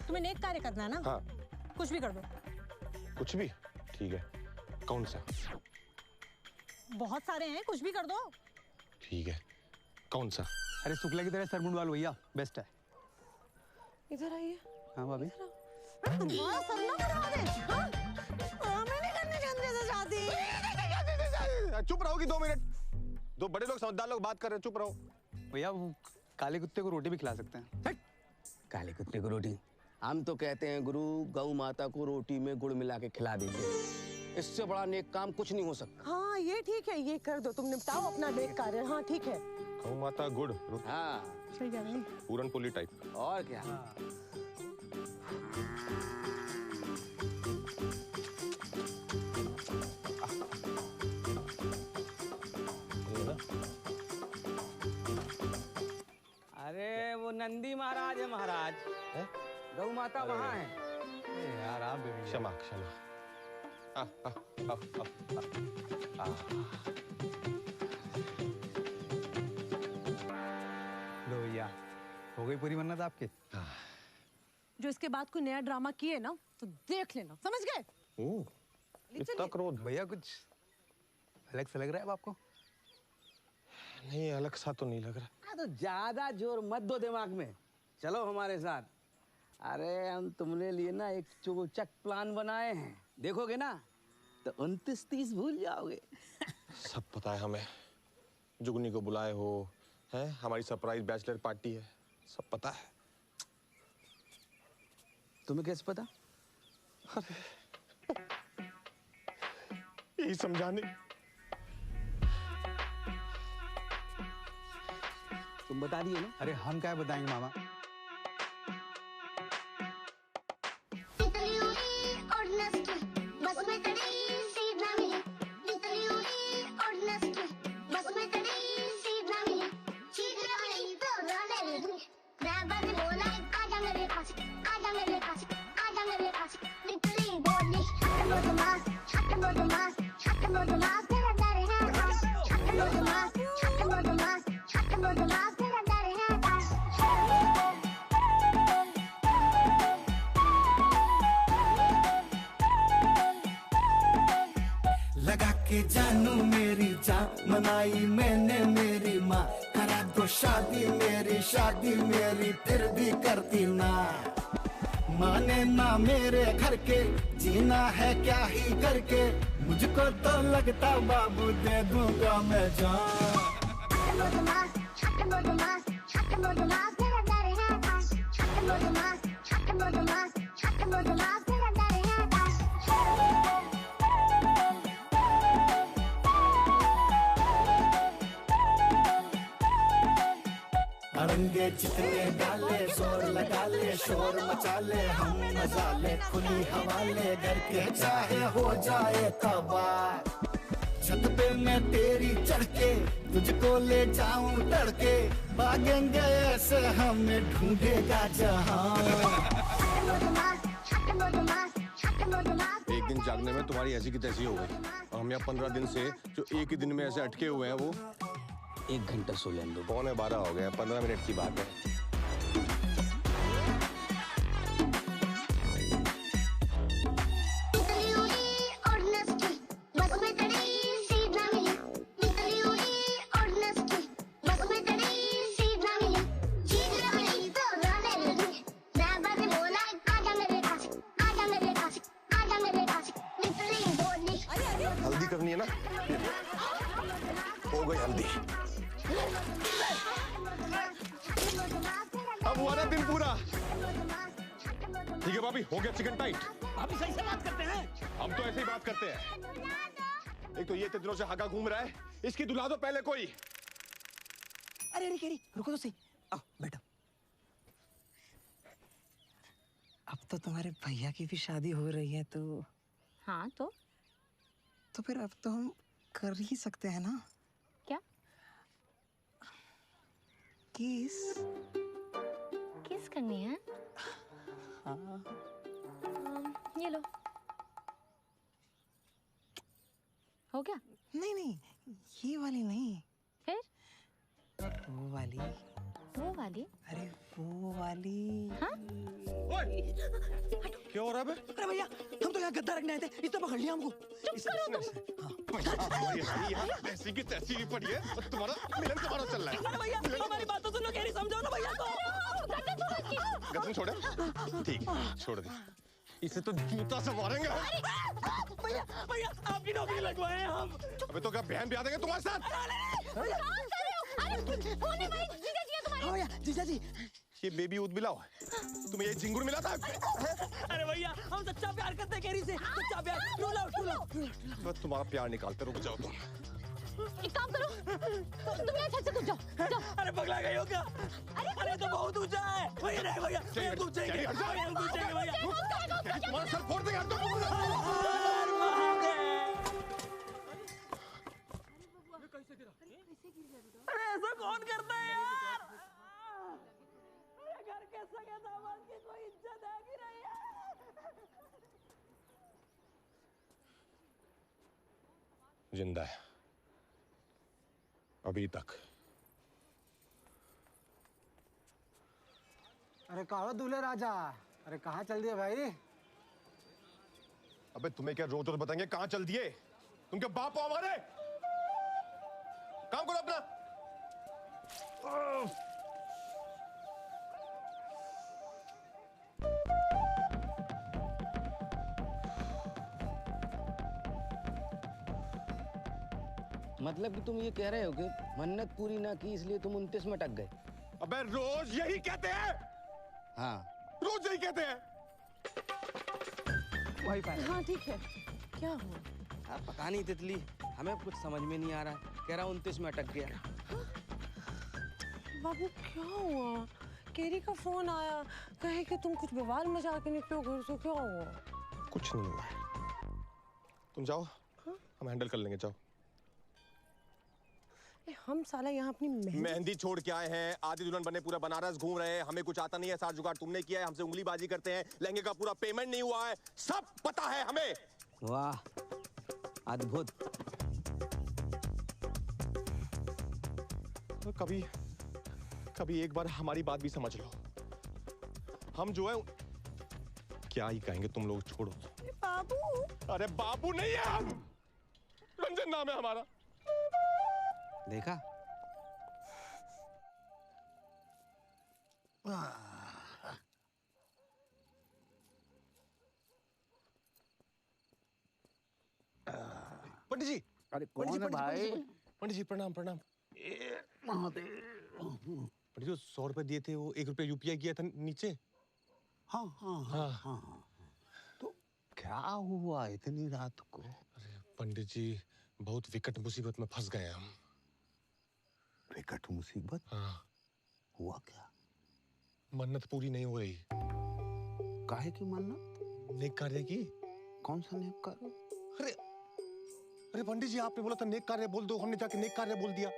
तुम्हें नेक कार्य करना है ना? हाँ। कुछ भी कर दो। कुछ भी? ठीक है, कौन सा? बहुत सारे हैं, कुछ भी कर दो। ठीक है, कौन सा? अरे शुक्ला की तरह सर मुंडवा लो भैया, बेस्ट है। इधर आइए। हाँ भाभी। तुम्हारा सर ना मुड़ा दे। हाँ? हमें नहीं करनी गंदे से शादी। चुप रहोगी 2 मिनट, दो बड़े लोग समझदार लोग बात कर रहे हैं, चुप रहो। भैया वो काले कुत्ते को रोटी भी खिला सकते हैं। काले कुत्ते को रोटी? हम तो कहते हैं गुरु, गौ माता को रोटी में गुड़ मिला के खिला दीजिए, इससे बड़ा नेक काम कुछ नहीं हो सकता। हाँ ये ठीक है, ये कर दो, तुम निपटाओ अपना नेक कार्य। हाँ ठीक है। गौ माता गुड़? हाँ सही कह रही है। पूरन पोली टाइप। और क्या। अरे वो नंदी महाराज है महाराज, गौ माता वहाँ है। यार आप भी क्षमा। लो भैया, हो गई पूरी मन्नत आपकी। जो इसके बाद कोई नया ड्रामा किए ना तो देख लेना, समझ गए? इतना क्रोध? भैया कुछ अलग सा लग रहा है अब आपको? नहीं, अलग सा तो नहीं लग रहा। तो ज्यादा जोर मत दो दिमाग में, चलो हमारे साथ। अरे हम तुमने लिए ना एक चौचक प्लान बनाए हैं, देखोगे ना तो 29-30 भूल जाओगे। सब पता है हमें, जुगनी को बुलाए हो, हैं? हमारी सरप्राइज बैचलर पार्टी है, सब पता है। तुम्हें कैसे पता? यही समझाने। तुम बता दिए ना? अरे हम क्या बताएंगे मामा। लगा के जानू मेरी जान, मनाई मैंने मेरी माँ, करा दो शादी मेरी फिर भी करती ना। माने ना मेरे घर के, जीना है क्या ही करके, मुझको तो लगता बाबू दे दूंगा मैं जान। अड़ंगे जितने डाले जोर लगा ले, शोर मचा ले, हम मजा ले, खुली हवाले, घर के चाहे हो जाए तबाह। छत पे मैं तेरी चढ़ के तुझको ले जाऊं तड़के, भागेंगे ऐसे हमें ढूंढेगा जहां। एक दिन जागने में तुम्हारी ऐसी की तैसी हो गई, और हम यहाँ 15 दिन से जो एक ही दिन में ऐसे अटके हुए हैं वो 1 घंटा सो लेने दो। 11:15 हो गया, 15 मिनट की बात है। हल्दी करनी है ना, हो गई हल्दी। अब हुआ ना दिन पूरा। ठीक है भाभी, हो गया चिकन टाइट। भाभी सही से बात करते हैं। हम तो ऐसे ही बात करते हैं। एक तो ये इतने दिनों से हगा घूम रहा है, इसकी दुला दो पहले कोई। अरे अरे केरी, रुको तो सही। आओ बैठो। अब तो तुम्हारे भैया की भी शादी हो रही है, तो हाँ तो फिर अब तो हम कर ही सकते हैं ना? क्या? किस किस करनी है? हाँ। ये लो। हो गया? नहीं नहीं, ये वाली नहीं। फिर? वो वाली। वो वाली? अरे वो वाली। हाँ? क्या हो रहा है? अरे भैया, हम तो यहाँ गद्दा रखने आए थे, इसने पकड़ लिया हमको। ऐसी की तैसी ही पड़ी है, और तुम्हारा मिलन तुम्हारा चल रहा है। अरे भैया, हमारी बात तो सुनो, केरी समझाओ ना भैया को। गदन छोड़े? ठीक है, छोड़ दे। इसे तो जूता से मारेंगे। भैया भैया, आपकी नौकरी लगवाए हैं हम। अबे तो क्या बहन भी आ देंगे तुम्हारे साथ? भैया, जीजा जी, ये बेबी ऊद मिला हो? तुम्हें ये झिंगुर मिला था? अरे भैया, हम सच्चा प्यार करते हैं केरी से, सच्चा प्यार। True love. बस तुम्हारा प्यार निकालते, रुक जाओ तुम। एक काम करो, तुम यहाँ छत से कूद जाओ। अरे पगला गई हो क्या? अरे तो बहुत ऊंचा है। भैया नहीं भैया, हम कूद जाएंगे, हम कूद जाएंगे भैया। तुम्हारा सर फोड़ देंगे। अरे ऐसा कौन करता है यार? घर के सगे दामाद की कोई इज्जत है कि नहीं है? जिंदा है अभी तक। अरे कहो दूल्हे राजा, अरे कहाँ चल दिए भाई? अबे तुम्हें क्या रोज रोज बताएंगे कहाँ चल दिए? तुम क्या बाप हो हमारे? काम करो अपना। मतलब कि तुम ये कह रहे हो कि मन्नत पूरी ना की इसलिए तुम 29 में अटक गए? अबे रोज यही कहते हैं। हाँ, रोज यही कहते हैं। वही पाया। हाँ ठीक है, क्या हुआ? पता नहीं तितली, हमें कुछ समझ में नहीं आ रहा। कह रहा 29 में अटक गया। बाबू क्या हुआ? केरी का फोन आया, कहे कि तुम कुछ बवाल मचा के निकलो घर से, क्या हुआ? कुछ नहीं हुआ। तुम जाओ, हम हैंडल कर लेंगे। जाओ। हम साला यहाँ अपनी मेहंदी छोड़ के आए हैं, आधी दुल्हन बने पूरा बनारस घूम रहे हैं, हमें कुछ आता नहीं है। सारा जुगाड़ तुमने किया है, हमसे उंगली बाजी करते हैं, लहंगे का पूरा पेमेंट नहीं हुआ है, सब पता है हमें। वाह, अद्भुत। तो कभी एक बार हमारी बात भी समझ लो। हम जो है क्या ही कहेंगे, तुम लोग छोड़ो। बाबू। अरे बाबू नहीं है हम, रंजन नाम है हमारा। देखा? पंडित जी। अरे कौन है भाई? पंडित जी प्रणाम प्रणाम। महादेव। पंडित जी 100 रुपए दिए थे, वो 1 रुपया यूपीआई किया था नीचे। हाँ हाँ हाँ हाँ। तो क्या हुआ इतनी रात को? अरे पंडित जी बहुत विकट मुसीबत में फंस गए हम। विकट मुसीबत? हाँ। हुआ क्या? मन्नत पूरी नहीं हो रही। काहे की मन्नत? नेक कार्य की। कौन सा नेक कार्य? अरे अरे पंडित जी आपने बोला था नेक कार्य बोल दो, हमने जाके नेक कार्य बोल दिया।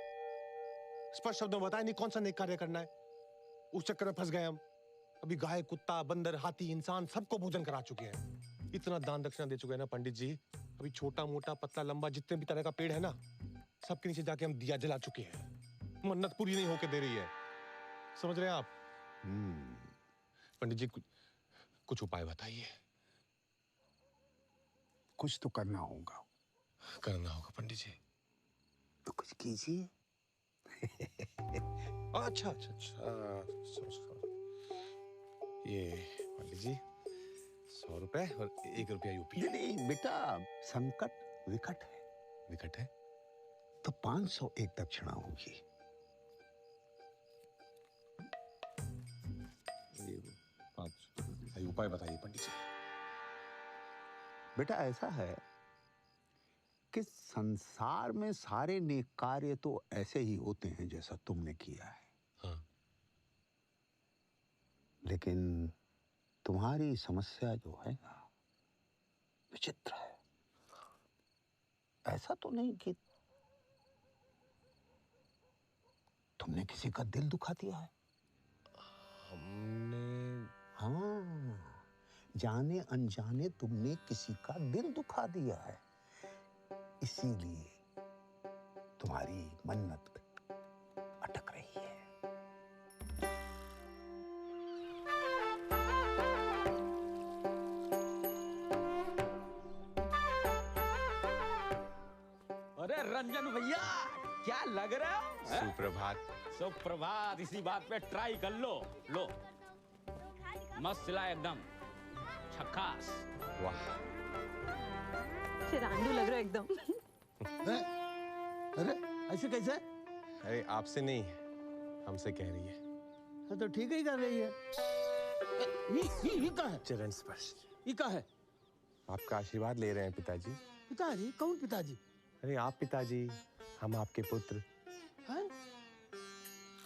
स्पष्ट शब्दों में बताया नहीं कौन सा नेक कार्य करना है। उस चक्कर में फंस गए हम। अभी गाय, कुत्ता, बंदर, हाथी, इंसान सबको भोजन करा चुके हैं। इतना दान दक्षिणा दे चुके हैं ना पंडित जी। अभी छोटा मोटा पतला लंबा जितने भी तरह का पेड़ है ना, सबके नीचे जाके हम दिया जला चुके हैं। मन्नत पूरी नहीं होके दे रही है। समझ रहे हैं आप? पंडित जी कुछ उपाय बताइए। कुछ तो करना होगा। करना होगा पंडित जी। तो कुछ कीजिए। अच्छा अच्छा अच्छा। ये पंडित जी 100 रुपए और 1 रुपया यूपी। नहीं बेटा, संकट विकट है। विकट है तो 501 दक्षिणा होगी। उपाय बताइए पंडित जी। बेटा ऐसा है कि संसार में सारे नेक कार्य तो ऐसे ही होते हैं जैसा तुमने किया है। हाँ। लेकिन तुम्हारी समस्या जो है ना, विचित्र है। ऐसा तो नहीं कि तुमने किसी का दिल दुखा दिया है? हमने? हाँ, जाने अनजाने तुमने किसी का दिल दुखा दिया है। इसीलिए तुम्हारी मन्नत अटक रही है। अरे रंजन भैया, क्या लग रहा है? सुप्रभात। सुप्रभात। इसी बात पे ट्राई कर लो। लो, मस्त सिला एकदम झक्कास। वाह, चिरांडू लग रहा है एकदम। अरे ऐसे कैसे? अरे आपसे नहीं, हमसे कह रही है। तो ठीक ही कर रही है। ये क्या है? चरण स्पर्श। ये क्या है? आपका आशीर्वाद ले रहे हैं पिताजी। पिताजी? कौन पिताजी? अरे आप पिताजी, हम आपके पुत्र। हैं?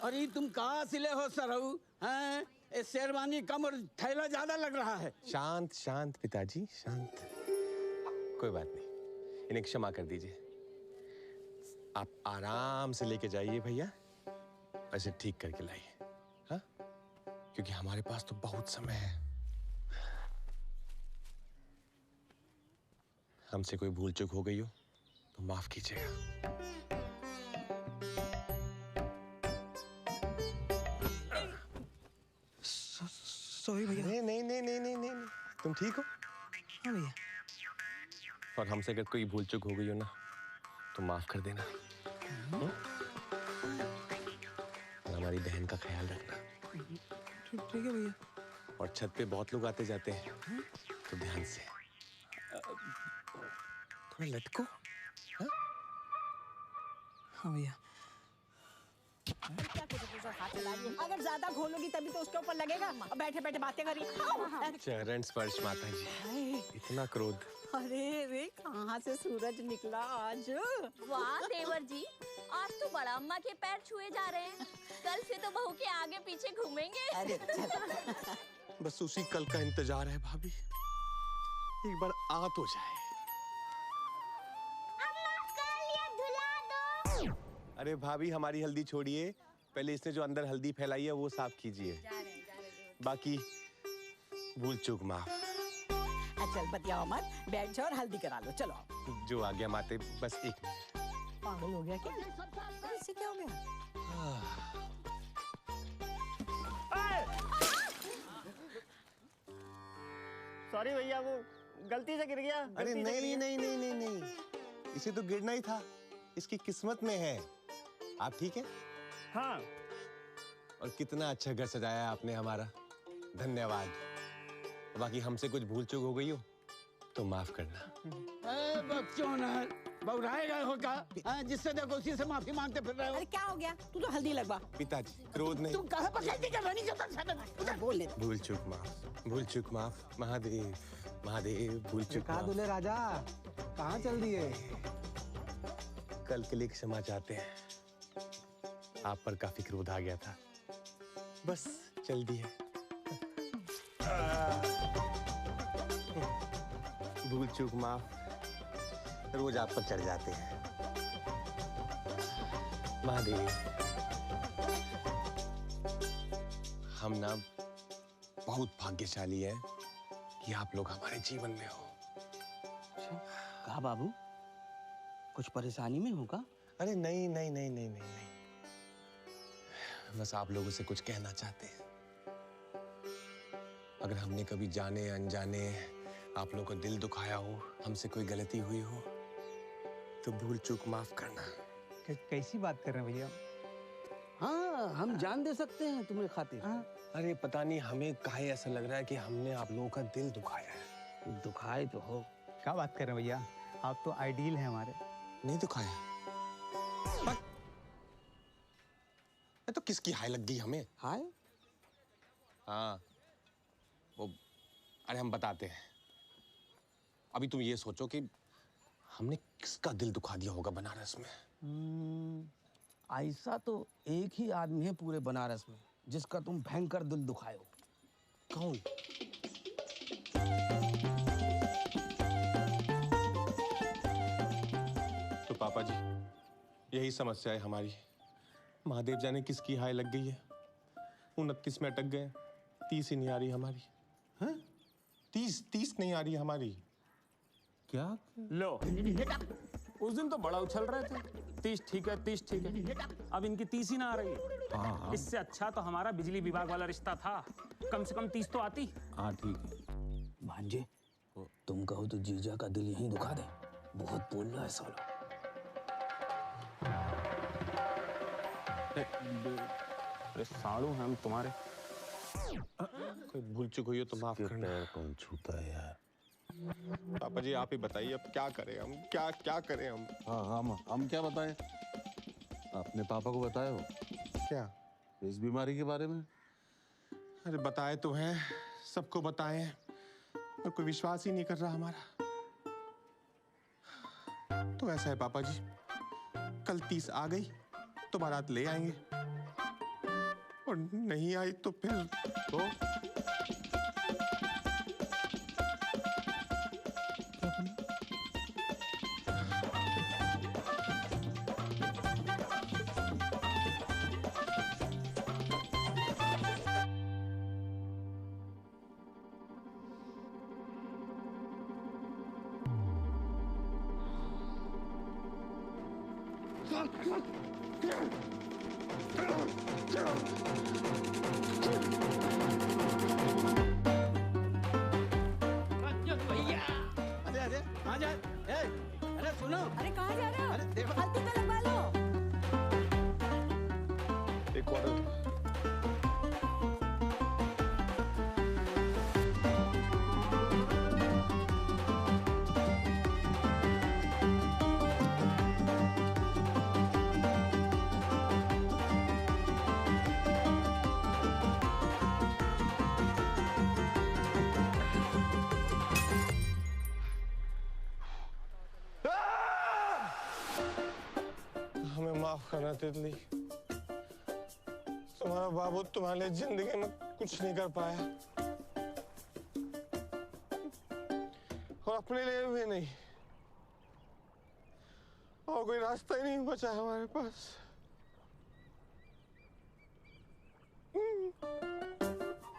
अरे तुम कहाँ सिले हो सरहू? हैं? ये शेरवानी कम और थैला ज्यादा लग रहा है। शांत शांत पिताजी, शांत। कोई बात नहीं, इन्हें क्षमा कर दीजिए। आप आराम से लेके जाइए भैया, ऐसे ठीक करके लाइए। हाँ, क्योंकि हमारे पास तो बहुत समय है। हमसे कोई भूल चूक हो गई हो तो माफ कीजिएगा। सॉरी भैया। नहीं नहीं नहीं नहीं नहीं नहीं, तुम ठीक हो? हाँ भैया। और हमसे अगर कोई भूल चूक हो गई हो ना तो माफ कर देना। और हमारी बहन का ख्याल रखना। ठीक है भैया। और छत पे बहुत लोग आते जाते हैं तो ध्यान से थोड़ा लटको। हाँ भैया। क्या कुछ हाथ चला रही है? अगर ज्यादा घोलोगी तभी तो उसके ऊपर लगेगा। बैठे बैठे बातें करिए। चरण स्पर्श माता जी। इतना क्रोध। अरे रे, कहाँ से सूरज निकला आज? वाह देवर जी, आज तो बड़ा अम्मा के पैर छुए जा रहे हैं। कल से तो बहू के आगे पीछे घूमेंगे। अरे चल। बस उसी कल का इंतजार है भाभी, एक बार आ तो जाए। अरे भाभी हमारी हल्दी छोड़िए, पहले इसने जो अंदर हल्दी फैलाई है वो साफ कीजिए। बाकी भूल चूक माफ। चल बतियाओ मत, बैठ जाओ और हल्दी करा लो। चलो। जो आ गया माते, बस 1 मिनट। पागल हो गया क्या? इससे क्या हो गया? सॉरी भैया, वो गलती से गिर गया। अरे नहीं नहीं नहीं नहीं नहीं, इसे तो गिरना ही था, इसकी किस्मत में है। आप ठीक है? हाँ। और कितना अच्छा घर सजाया है आपने हमारा, धन्यवाद। बाकी हमसे कुछ भूल चूक हो गई हो तो माफ करना। बच्चों ने बहुराए गए हो क्या? जिससे देखो उसी से माफी मांगते फिर रहे हो। अरे क्या हो गया? तू तो हल्दी लगवा। पिताजी क्रोध नहीं। तुम कहाँ पकड़ती कर रही हो? बोल ले। भूल चूक माफ महादेव महादेव भूल चूक कहा दूल्हे राजा, कहाँ चल दिए? कल के लिए क्षमा चाहते हैं, आप पर काफी क्रोध आ गया था, बस चल दी है। भूल चूक माफ, रोज आप पर चढ़ जाते हैं महादेव। हम ना बहुत भाग्यशाली हैं कि आप लोग हमारे जीवन में हो। कहा बाबू, कुछ परेशानी में होगा? अरे नहीं नहीं नहीं नहीं नहीं नहीं, बस आप लोगों से कुछ कहना चाहते हैं। अगर हमने कभी जाने अनजाने आप लोगों को दिल दुखाया हो, हमसे कोई गलती हुई हो, तो भूल चूक माफ करना। कैसी बात कर रहे हैं भैया? हाँ, हम जान दे सकते हैं तुम्हें खातिर। अरे पता नहीं हमें काहे ऐसा लग रहा है कि हमने आप लोगों का दिल दुखाया है। दुखाए तो हो। क्या बात कर रहे हैं भैया? आप तो आइडियल हैं हमारे। नहीं दुखाया? तो किसकी हाय लग गई हमें? हाय? हाँ वो, अरे हम बताते हैं। अभी तुम ये सोचो कि हमने किसका दिल दुखा दिया होगा बनारस में। ऐसा तो एक ही आदमी है पूरे बनारस में जिसका तुम भयंकर दिल दुखाए हो। कौन? तो पापा जी, यही समस्या है हमारी। महादेव जाने किसकी हाय लग गई है, 29 में अटक गए, 30 ही नहीं आ रही हमारी। हाँ? 30 नहीं आ रही हमारी। क्या लो, उस दिन तो बड़ा उछल रहे थे, 30 ठीक है 30 ठीक है, अब इनकी 30 ही ना आ रही है। इससे अच्छा तो हमारा बिजली विभाग वाला रिश्ता था, कम से कम 30 तो आती। हाँ ठीक है। भांजे, तुम कहो तो जीजा का दिल यहीं दुखा दे, बहुत बोल रहा है साला। अरे साड़ू हैं हम तुम्हारे। कोई भूल चूक हुई हो तो माफ करना। पैर कौन छूता है यार? पापा जी आप ही बताइए, अब क्या करें हम? क्या करें हम? हाँ हम क्या बताएं? अपने पापा को बताए हो क्या इस बीमारी के बारे में? अरे बताए तो हैं, सबको बताए हैं, पर कोई विश्वास ही नहीं कर रहा हमारा। तो ऐसा है पापा जी, कल 30 आ गई तो बारात ले आएंगे, और नहीं आई तो फिर तो अरे कहाँ जा? अरे सुनो। अरे कहाँ जा रहे हो? अरे देखो, हल्दी तो लगवा लो। एक और हमें माफ करना तितली, तुम्हारा बाबू तुम्हारे लिए जिंदगी में कुछ नहीं कर पाया, और अपने लिए भी नहीं, और कोई रास्ता ही नहीं बचा हमारे पास।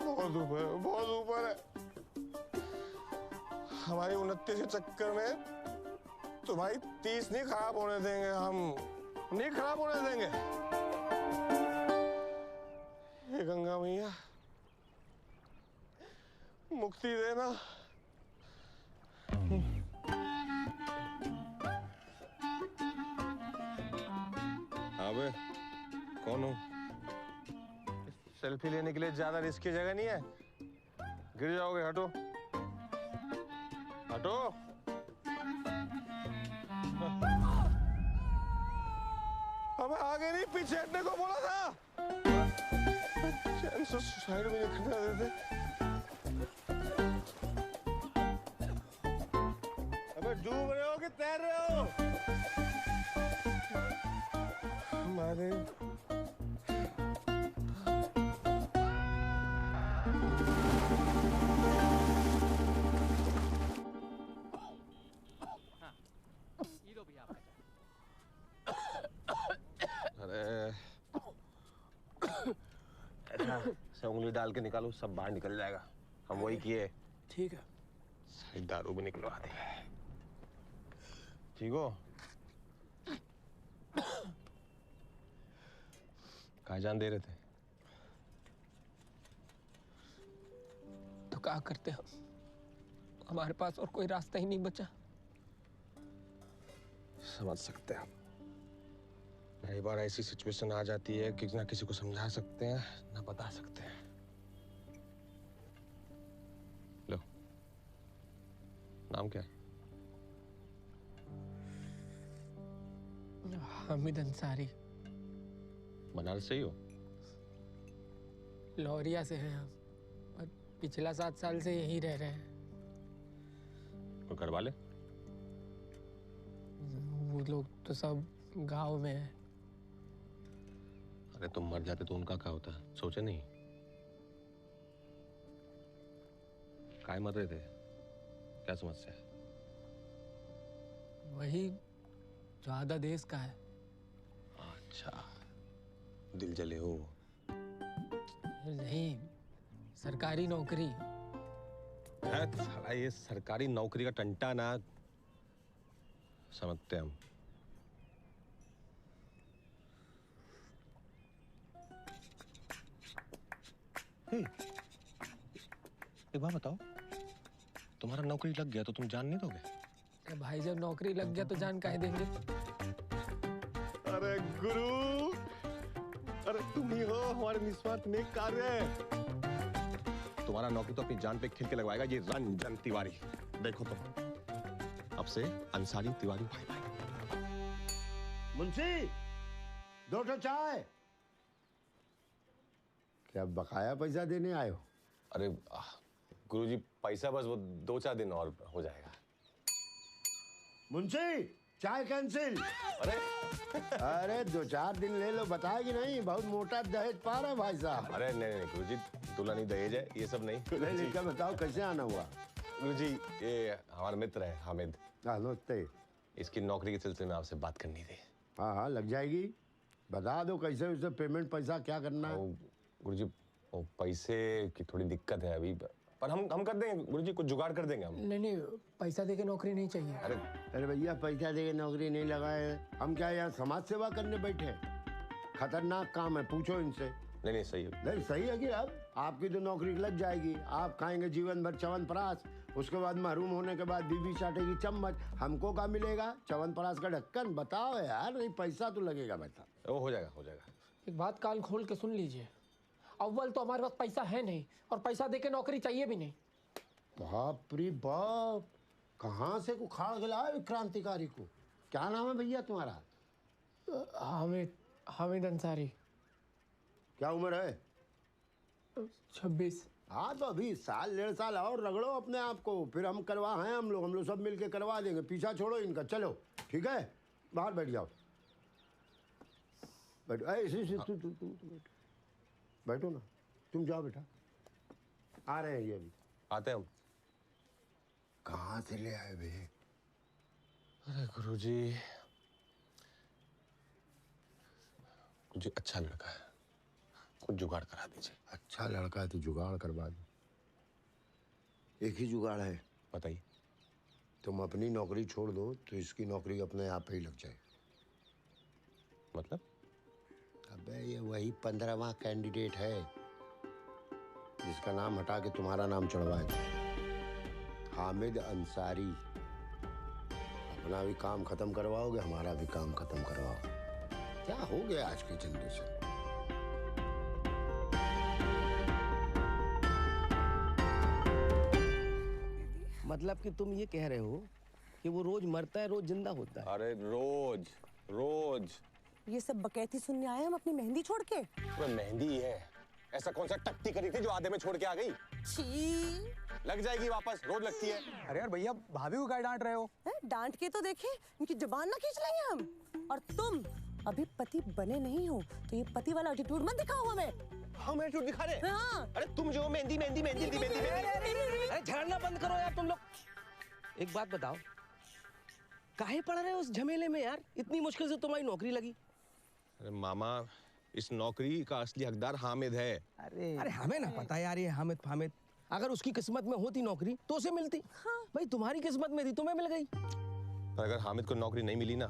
बहुत ऊपर है। हमारी 29 के चक्कर में तुम्हारी 30 नहीं खराब होने देंगे, हम नहीं खराब होने देंगे। हे गंगा मैया, मुक्ति देना। अबे कौन हो? सेल्फी लेने के लिए ज्यादा रिस्की जगह नहीं है, गिर जाओगे। हटो हटो। अबे आगे नहीं पीछे हटने को बोला था। चैन से साइड में नहीं खड़ा देते। अबे डूब रहे हो कि तैर रहे हो? हमारे ऐसा उंगली डाल के निकालो, सब बाहर निकल जाएगा। हम वही किए। ठीक है। सारी दारू भी निकलवा दी। ठीक हो? कहाँ जान दे रहे थे? तो क्या करते हम? हमारे पास और कोई रास्ता ही नहीं बचा। समझ सकते हैं। कई बार ऐसी सिचुएशन आ जाती है कि ना किसी को समझा सकते हैं ना बता सकते हैं। लो, नाम क्या है? हामिद अंसारी। बनारस से ही हो? लौरिया से हैं हम और पिछला 7 साल से यहीं रह रहे हैं। और घर वाले? वो लोग तो सब गांव में हैं। अरे तुम मर जाते तो उनका क्या होता? सोचे नहीं? काहे मर रहे थे? क्या समस्या है? वही जो आधा देश का है। अच्छा, दिल जले हो? नहीं, सरकारी नौकरी। है साला ये सरकारी नौकरी का टंटा ना समझते हम। एक बात बताओ, तुम्हारा नौकरी लग गया तो तुम जान नहीं दोगे? भाई जब नौकरी लग गया तो जान काहे देंगे? अरे गुरु, अरे तुम ही हो हमारे निस्वार्थ नेक कार्य। तुम्हारा नौकरी तो अपनी जान पे खिल के लगवाएगा ये रंजन तिवारी। देखो तुम, अब से अंसारी तिवारी भाई भाई। मुंशी, 2 चाय। क्या बकाया पैसा देने आए हो? अरे गुरुजी, पैसा बस वो 2-4 दिन और हो जाएगा। मुंशी, चाय कैंसिल। अरे 2-4 दिन ले लो, बताएगी नहीं? बहुत मोटा दहेज पा रहे भाई साहब। अरे नहीं नहीं गुरुजी, दुल्हन दहेज है, ये सब नहीं। नहीं लेकर बताओ कैसे आना हुआ? गुरुजी, ये हमारा मित्र है हामिद। नमस्ते। इसकी नौकरी के सिलसिले में आपसे बात करनी थी। हाँ हाँ लग जाएगी, बता दो कैसे उसे पेमेंट पैसा क्या करना है। गुरुजी, वो पैसे की थोड़ी दिक्कत है अभी, पर हम कर देंगे गुरुजी, कुछ जुगाड़ कर देंगे हम। नहीं, पैसा देके नौकरी नहीं चाहिए। अरे भैया, पैसा देके नौकरी नहीं लगाए। हम क्या यहाँ समाज सेवा करने बैठे? खतरनाक काम है, पूछो इनसे। नहीं सही है। नहीं सही है कि अब आपकी तो नौकरी लग जाएगी, आप खाएंगे जीवन भर च्यवनप्राश, उसके बाद महरूम होने के बाद बीवी चाटेगी चम्मच। हमको क्या मिलेगा? च्यवनप्राश का ढक्कन। बताओ यार, नहीं पैसा तो लगेगा बेटा। वो हो जाएगा। एक बात कान खोल के सुन लीजिए, अव्वल तो हमारे पास पैसा है नहीं और पैसा देके नौकरी चाहिए भी नहीं। बाप रे बाप, कहाँ से उखाड़ के लाए क्रांतिकारी को? क्या नाम है भैया तुम्हारा? हामिद अंसारी। क्या उम्र है? 26। हाँ तो अभी 1-1.5 साल और रगड़ो अपने आप को, फिर हम करवा हैं हम लोग सब मिलके करवा देंगे। पीछा छोड़ो इनका, चलो ठीक है? बाहर बैठ जाओ। बैठो, बैठो ना, तुम जाओ बेटा। आ रहे हैं ये अभी। आते हम। कहाँ से ले आए भे? अरे गुरुजी, कुछ अच्छा लड़का है, कुछ जुगाड़ करा दीजिए। अच्छा लड़का है तो जुगाड़ करवा दो। एक ही जुगाड़ है। बताइए। तुम अपनी नौकरी छोड़ दो तो इसकी नौकरी अपने आप ही लग जाए। मतलब? अबे ये वही 15वां कैंडिडेट है जिसका नाम हटा के तुम्हारा नाम चढ़वाए थे, हामिद अंसारी। अपना भी काम खत्म करवाओगे, हमारा भी काम खत्म करवाओगे। क्या हो गया आज की जनरेशन? मतलब कि तुम ये कह रहे हो कि वो रोज मरता है रोज जिंदा होता है? अरे रोज। ये सब बकैती सुनने आए हम अपनी मेहंदी छोड़ के? वो मेहंदी ही है, ऐसा कौन सा टट्टी करी थी जो आधे में छोड़ के आ गई? छी! लग जाएगी वापस, रोज लगती है। अरे यार भैया, भाभी को क्या डांट रहे हो? डांट के तो देखे, इनकी जुबान ना खींच लेंगे हम। और तुम अभी पति बने नहीं हो तो ये पति वाला एटीट्यूड मत दिखाओ हमें। हम एटीट्यूड दिखा रहे हैं? हाँ। अरे तुम जो मेहंदी मेहंदी मेहंदी मेहंदी मेहंदी। अरे झगड़ना बंद करो यार तुम लोग। एक बात बताओ, काहे पड़ रहे हो उस झमेले में यार? इतनी मुश्किल से तुम्हारी नौकरी लगी। अरे मामा, इस नौकरी का असली हकदार हामिद है। अरे हमें ना पता यार ये हामिद फामिद। अगर उसकी किस्मत में होती नौकरी तो उसे मिलती। हाँ। भाई तुम्हारी किस्मत में थी, तुम्हें मिल गई। पर अगर हामिद को नौकरी नहीं मिली ना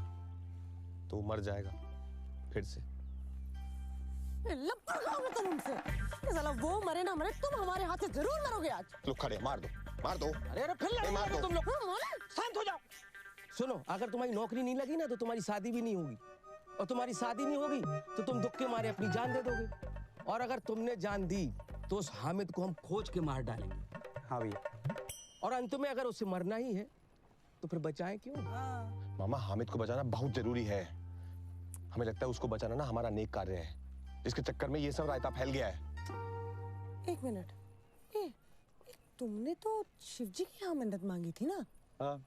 तो वो मर जाएगा फिर से। तुम उनसे। ये साला वो मरे ना मरे, तुम हमारे हाथ से जरूर मरोगे आज। लो खड़े, मार दो मार दो। अरे फिर लड़ोगे मार दो तुम लोग। शांत हो जाओ। सुनो, अगर तुम्हारी नौकरी नहीं लगी ना तो तुम्हारी शादी भी नहीं होगी, और तुम्हारी शादी नहीं होगी तो तुम दुख के मारे अपनी जान दे दोगे, और अगर तुमने जान दी तो उस हामिद को हम खोज के मार डालेंगे। हाँ भैया। और अंत में अगर उसे मरना ही है तो फिर बचाएं क्यों? मामा, हामिद को बचाना बहुत जरूरी है। हमें लगता है उसको बचाना ना हमारा नेक कार्य है, इसके चक्कर में ये सब रायता फैल गया है। एक मिनट, तुमने तो शिव जी की यहाँ मन्नत मांगी थी ना? हाँ।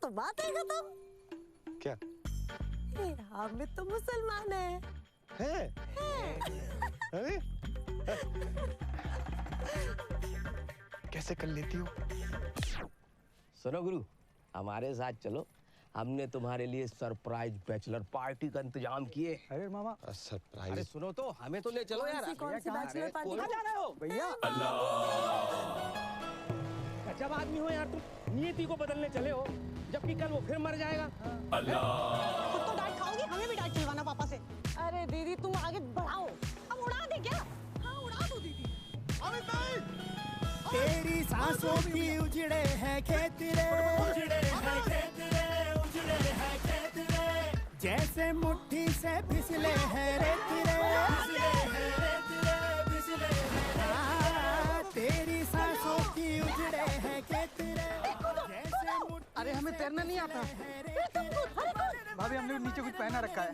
तो बात है खत्म। क्या? हामिद तो मुसलमान है। अरे कैसे कर लेती हो? सुनो गुरु, हमारे साथ चलो, हमने तुम्हारे लिए सरप्राइज बैचलर पार्टी का इंतजाम किए। अरे मामा, सरप्राइज? अरे सुनो तो, हमें तो ले चलो यार। कौन सी बैचलर पार्टी? कहाँ जा रहे हो भैया? गजब आदमी हो यार तुम, नियति को बदलने चले हो, जबकि कल वो फिर मर जाएगा। खुद तो डांट खाओगी, हमें भी डांट खिलवाना पापा से। अरे दीदी तुम आगे बढ़ाओ, अब उड़ा दे क्या? हाँ उड़ा दो दीदी। तेरी सांसों की उजड़े हैं खेत रे, उजड़े हैं खेत रे, उजड़े हैं खेत रे, जैसे मुट्ठी से फिसले हैं रेत रे, फिसले हैं रेत रे, फिसले हैं। तेरी सांसों की उजड़े हैं खेत रे, जैसे मुट्ठी। अरे हमें तैरना नहीं आता। भाभी हमने नीचे कुछ पहना रखा है।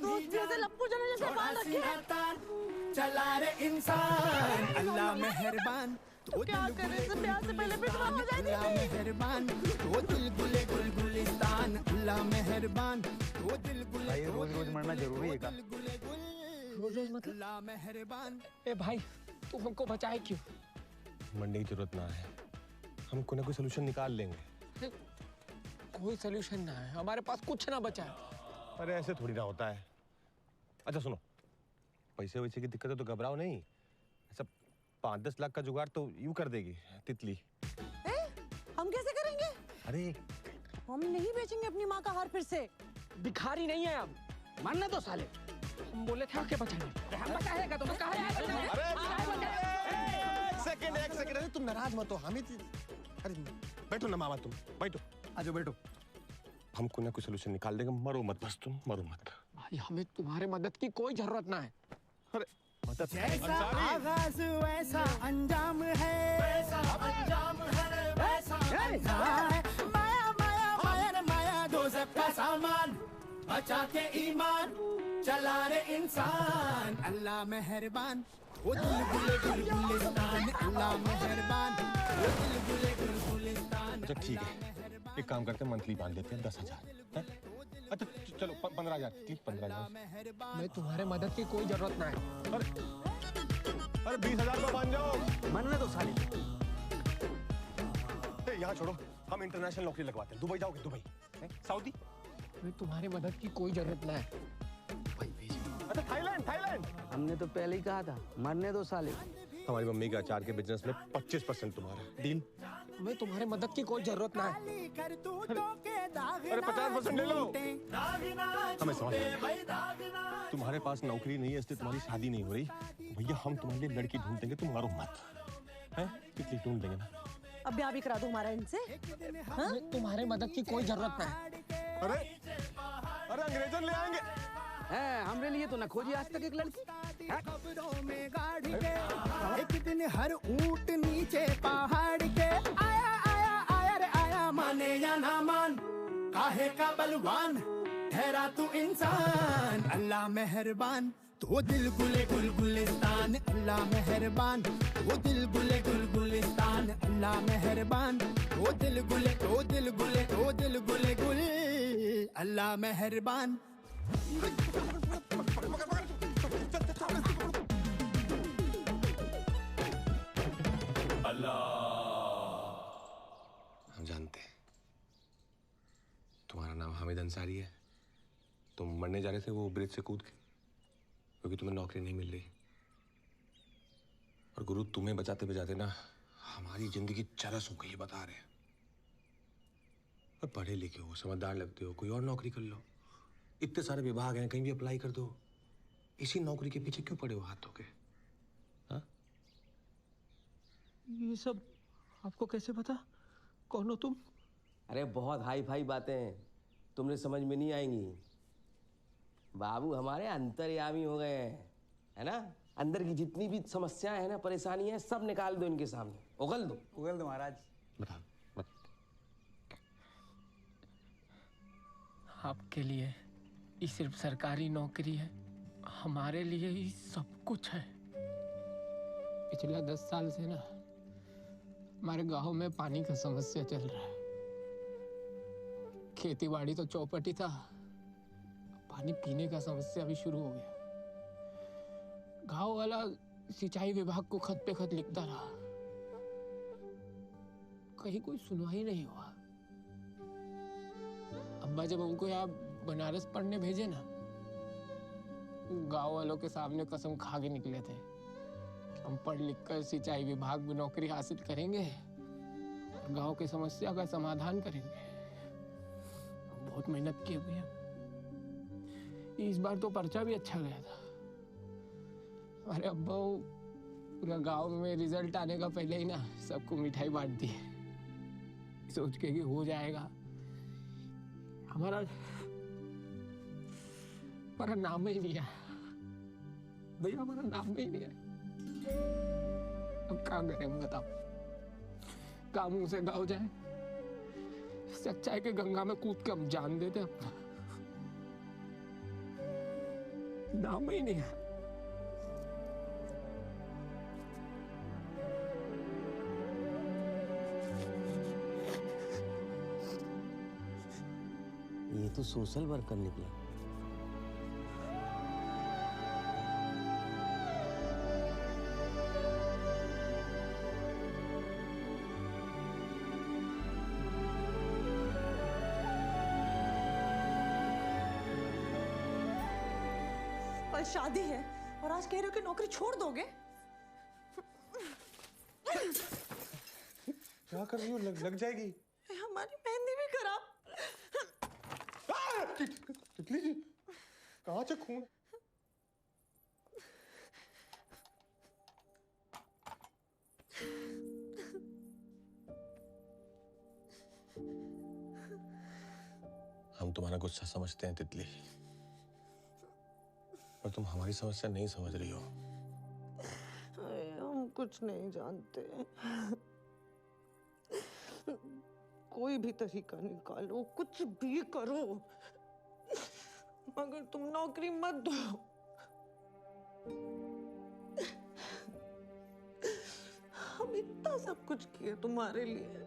दूध जैसे लप्पू जैसे बाल रखे। चला रे इंसान, अल्लाह मेहरबान, तो क्या करे से प्यार से पहले पिटवा हो जाती। अल्लाह मेहरबान, तो दिल गुले गुल गुलिस्तान, अल्लाह मेहरबान, तो दिल गुले। भाई रोज रोज मरना जरूरी है क्या? रोज रोज मतलब? अल्लाह मेहरबान। ए भाई, तू हमको बचाए क्यों? मरने की जरूरत ना है, हम कोई ना कोई सोल्यूशन निकाल लेंगे। कोई सोल्यूशन ना है, हमारे पास कुछ ना बचा है। अरे ऐसे थोड़ी ना होता है। अच्छा सुनो, पैसे वैसे की दिक्कत है तो घबराओ नहीं, ऐसा 5-10 लाख का जुगाड़ तो यूं कर देगी तितली। हम कैसे करेंगे? अरे हम नहीं बेचेंगे अपनी माँ का हार फिर से। भिखारी नहीं है अब, मरना तो साले। हम बोले थे आके बचाने। हम बचाएगा तुम्हें, कहा है? एक सेकंड, अरे तुम नाराज मत हो हामिद। अरे बैठो ना मामा, तुम बैठो। आजो बैठो। हम कोई ना कोई सोल्यूशन निकाल देंगे, मरो मत बस, तुम मरो मत। भाई हमें तुम्हारे मदद की कोई जरूरत ना है। अरे मदद जैसा आगाज वैसा अंजाम है, वैसा अंजाम है, वैसा अंजाम है। माया माया माया रे माया, दोज़ख का सामान, बचा के ईमान, चला रे इंसान, अल्लाह मेहरबान, वो दिल गुले गुल गुलिस्तान, अल्लाह मेहरबान, वो दिल गुले गुल गुलिस्तान। अच्छा ठीक है, एक काम करते हैं, मंथली बांध देते हैं 10,000। अच्छा चलो 15,000, 15,000। मैं तुम्हारे मदद की कोई जरूरत ना है। अरे 20,000 का बांध जाओ। मरने दो साले। यहाँ छोड़ो, हम इंटरनेशनल नौकरी लगवाते हैं। दुबई जाओगे? Dubai, Saudi? मैं तुम्हारी मदद की कोई जरूरत ना है। अच्छा थाईलैंड, थाईलैंड। हमने तो पहले ही कहा था, मरने दो साले। हमारी मम्मी के अचार के बिजनेस में 25% तुम्हारा डील। मैं तुम्हारे मदद की कोई जरूरत ना है। अरे 50% ले लो। हमें समझ तुम्हारे पास नौकरी नहीं है इसलिए तुम्हारी शादी नहीं हो रही। भैया हम तुम्हारे लिए लड़की ढूंढ देंगे, तुम मारो मत। हैं? कितनी ढूंढ देंगे ना। अब ब्याह भी करा दो हमारा इनसे। हाँ? तुम्हारे मदद की कोई जरूरत ना है। अरे अरे अंग्रेजन ले आएंगे। हमरे लिए तो न खोजी आज तक एक लड़की। खबरों में गाड़ के एक दिन हर ऊंट नीचे पहाड़ के आया आया आया रे आया, माने या ना मान, काहे का बलवान, ठहरा तू इंसान, अल्लाह मेहरबान, तो दिल गुले गुलगुलिस्तान, अल्लाह मेहरबान, वो दिल गुले गुलगुलिस्तान, अल्लाह मेहरबान, वो दिल गुले गुल, अल्लाह मेहरबान। हम जानते हैं तुम्हारा नाम हामिद अंसारी है। तुम मरने जा रहे थे वो ब्रिज से कूद के, क्योंकि तुम्हें नौकरी नहीं मिल रही। और गुरु तुम्हें बचाते बचाते ना हमारी जिंदगी चरस हो गई, बता रहे हैं। और पढ़े लिखे हो, समझदार लगते हो, कोई और नौकरी कर लो। इतने सारे विभाग हैं, कहीं भी अप्लाई कर दो। इसी नौकरी के पीछे क्यों पड़े हो हाथ धो के? हाँ? ये सब आपको कैसे पता? कौन हो तुम? अरे बहुत हाई फाई बातें तुमने समझ में नहीं आएंगी। बाबू हमारे अंतर्यामी हो गए हैं, है ना? अंदर की जितनी भी समस्याएं हैं ना, परेशानी है, सब निकाल दो इनके सामने, उगल दो महाराज। बता। आपके लिए ये सिर्फ सरकारी नौकरी है, हमारे लिए ये सब कुछ है। पिछले 10 साल से ना हमारे गांव में पानी का समस्या चल रहा है। खेती बाड़ी तो चौपट ही था, पानी पीने का समस्या भी शुरू हो गया। गांव वाला सिंचाई विभाग को खत पे खत लिखता रहा, कहीं कोई सुनवाई नहीं हुआ। अब्बा जब हमको यहाँ बनारस पढ़ने भेजे ना, गांव वालों के सामने कसम खा के निकले थे, हम पढ़ लिख कर सिंचाई विभाग में नौकरी हासिल करेंगे और गांव की समस्या का समाधान करेंगे। बहुत मेहनत की भैया, इस बार तो पर्चा भी अच्छा गया था। हमारे अब्बा पूरा गांव में रिजल्ट आने का पहले ही ना सबको मिठाई बांट दी, सोच के कि हो जाएगा। हमारा नाम ही नहीं है भैया, हमारा नाम ही नहीं है। अब क्या करें बताओ? काम मुंह से गाँव जाए, सच्चाई के गंगा में कूद के हम जान देते अपना। नाम ही नहीं है। ये तो सोशल वर्कर निकला। कल शादी है और आज कह रहे हो कि नौकरी छोड़ दोगे? क्या कर रही हो? लग जाएगी। हमारी मेहंदी भी खराब। तितली जी, कहाँ से खून? हम तुम्हारा गुस्सा समझते हैं तितली, पर तुम हमारी समस्या नहीं समझ रही हो। हम कुछ नहीं जानते। कोई भी तरीका निकालो, कुछ भी करो, मगर तुम नौकरी मत दो। हम इतना सब कुछ किए तुम्हारे लिए,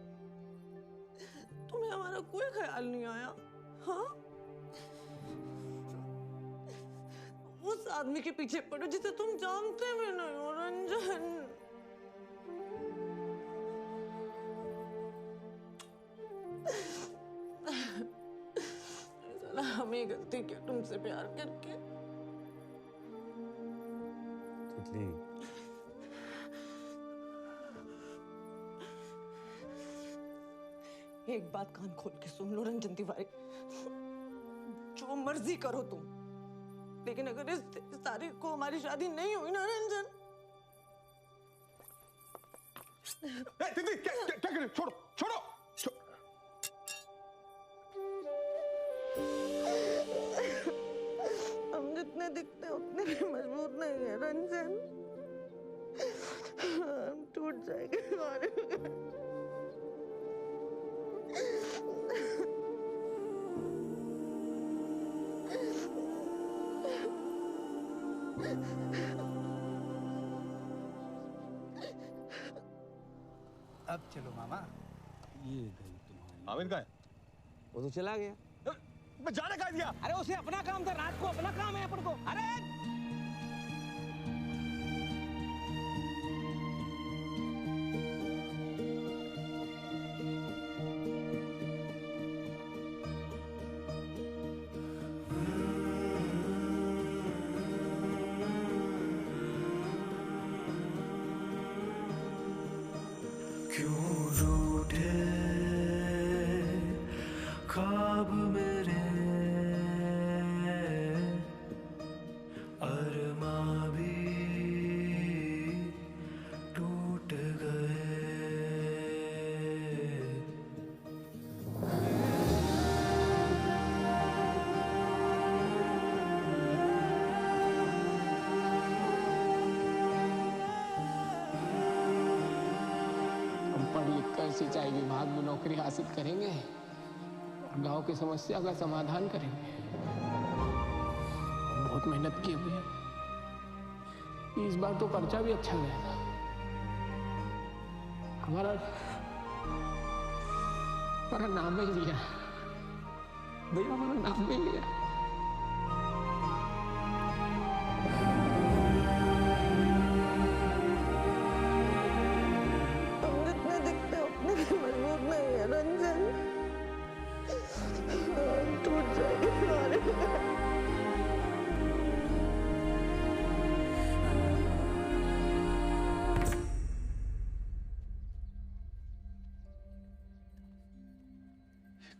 तुम्हें हमारा कोई ख्याल नहीं आया? हाँ, उस आदमी के पीछे पड़ो जिसे तुम जानते भी नहीं हो, रंजन। हमें गलती क्या तुमसे प्यार करके? तितली, एक बात कान खोल के सुन लो रंजन तिवारी, जो मर्जी करो तुम, लेकिन अगर इस तारीख को हमारी शादी नहीं हुई ना रंजन। तितली, क्या कर रहे हो? छोड़ो, छोड़ो। हम जितने दिखते हैं उतने भी मजबूत नहीं है रंजन। हम टूट जाएंगे। अब चलो मामा। ये गई तुम्हारी। हामिद कहाँ है? वो तो चला गया। मैं जाने का दिया। अरे उसे अपना काम था, रात को अपना काम है अपन को। अरे क्यों रूठे ख्वाब मेरे, अरमां भी टूट गए। हम पढ़ लिख कर सिंचाई विभाग में नौकरी हासिल करेंगे और गांव की समस्या का समाधान करेंगे। बहुत मेहनत की हुई है। इस बार तो पर्चा भी अच्छा गया था। हमारा नाम ही लिया भैया, हमारा नाम भी लिया।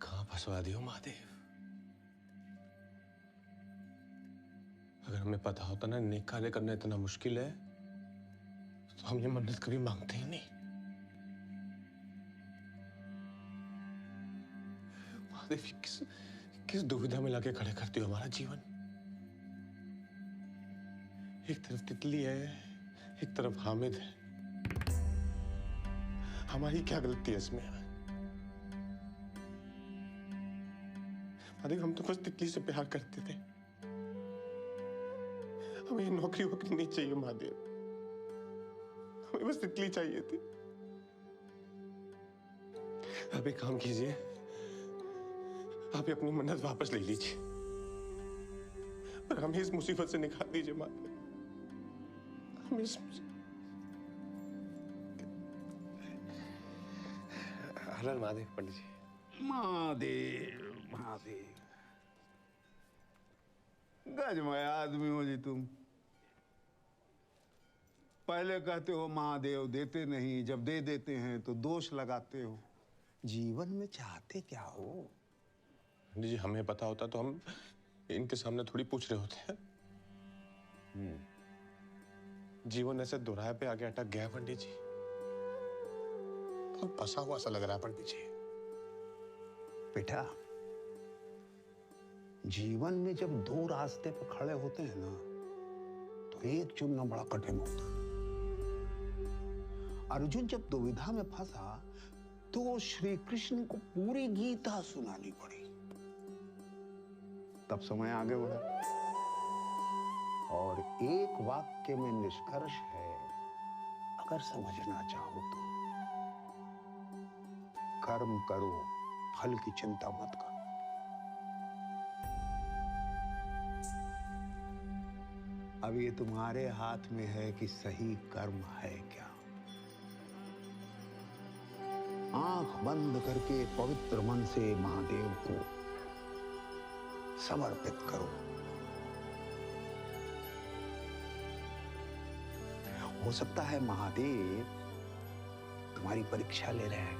कहाँ फंसवा दियो महादेव। अगर हमें पता होता ना नेक कार्य करना इतना मुश्किल है तो हम ये मन्नत कभी मांगते ही नहीं। महादेव किस दुविधा में लाके खड़े करती हो हमारा जीवन। एक तरफ तितली है, एक तरफ हामिद है। हमारी क्या गलती है इसमें? महादेव हम तो बस तितली से प्यार करते थे। हमें ये नौकरी वोकरी नहीं चाहिए महादेव, हमें बस तितली चाहिए थी। आप एक काम कीजिए, आप अपनी मन्नत वापस ले लीजिए और हमें इस मुसीबत से निकाल दीजिए महादेव। हमें इस हर महादेव पंडित जी। महादेव महादेव, गजमय आदमी हो जी तुम। पहले कहते हो महादेव देते नहीं, जब दे देते हैं तो दोष लगाते हो। जीवन में चाहते क्या हो? पंडित जी हमें पता होता तो हम इनके सामने थोड़ी पूछ रहे होते हैं। जीवन ऐसे दोराहे पे आगे अटक गया पंडित जी, बहुत फंसा हुआ सा लग रहा है पंडित जी। बेटा, जीवन में जब दो रास्ते पर खड़े होते हैं ना तो एक चुनना बड़ा कठिन होता है। अर्जुन जब दुविधा में फंसा तो श्री कृष्ण को पूरी गीता सुनानी पड़ी, तब समय आगे बढ़ा। और एक वाक्य में निष्कर्ष है, अगर समझना चाहो तो कर्म करो, फल की चिंता मत करो। अब ये तुम्हारे हाथ में है कि सही कर्म है क्या। आंख बंद करके पवित्र मन से महादेव को समर्पित करो। हो सकता है महादेव तुम्हारी परीक्षा ले रहे हैं,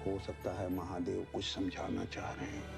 हो सकता है महादेव कुछ समझाना चाह रहे हैं।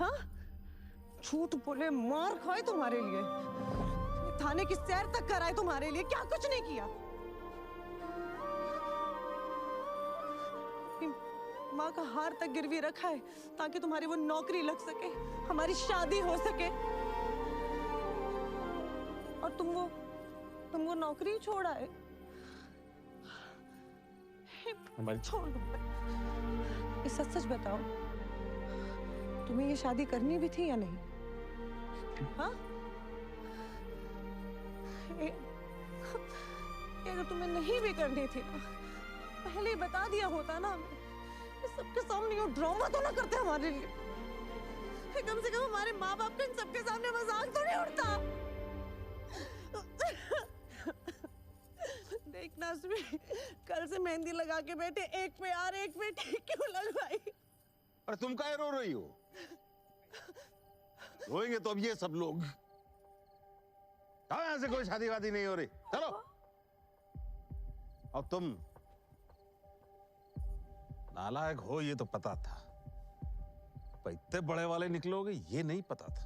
हाँ, झूठ बोले, मार खाए तुम्हारे लिए, थाने की सैर तक कराए तुम्हारे लिए, क्या कुछ नहीं किया। माँ का हार तक गिरवी रखा है ताकि तुम्हारी वो नौकरी लग सके, हमारी शादी हो सके, और तुम वो नौकरी छोड़ आए। छोड़ दो। ये सच सच बताओ, तुम्हें ये शादी करनी भी थी या नहीं? हाँ? अगर तुम्हें नहीं भी करनी थी ना, पहले ही बता दिया होता ना। सबके सामने ये ड्रामा तो ना करते हमारे लिए। कम से कम हमारे माँ बाप का इन सबके सामने मजाक तो नहीं उड़ता। देखना सुबह, कल से मेहंदी लगा के बैठे, एक पे यार एक पे ठीक क्यों लगवाई? अरे तुम काहे रो रही हो? रोएंगे तो अब ये सब लोग। यहाँ से कोई शादी वादी नहीं हो रही, चलो। अब तुम नालायक हो ये तो पता था, पर इतने बड़े वाले निकलोगे ये नहीं पता था।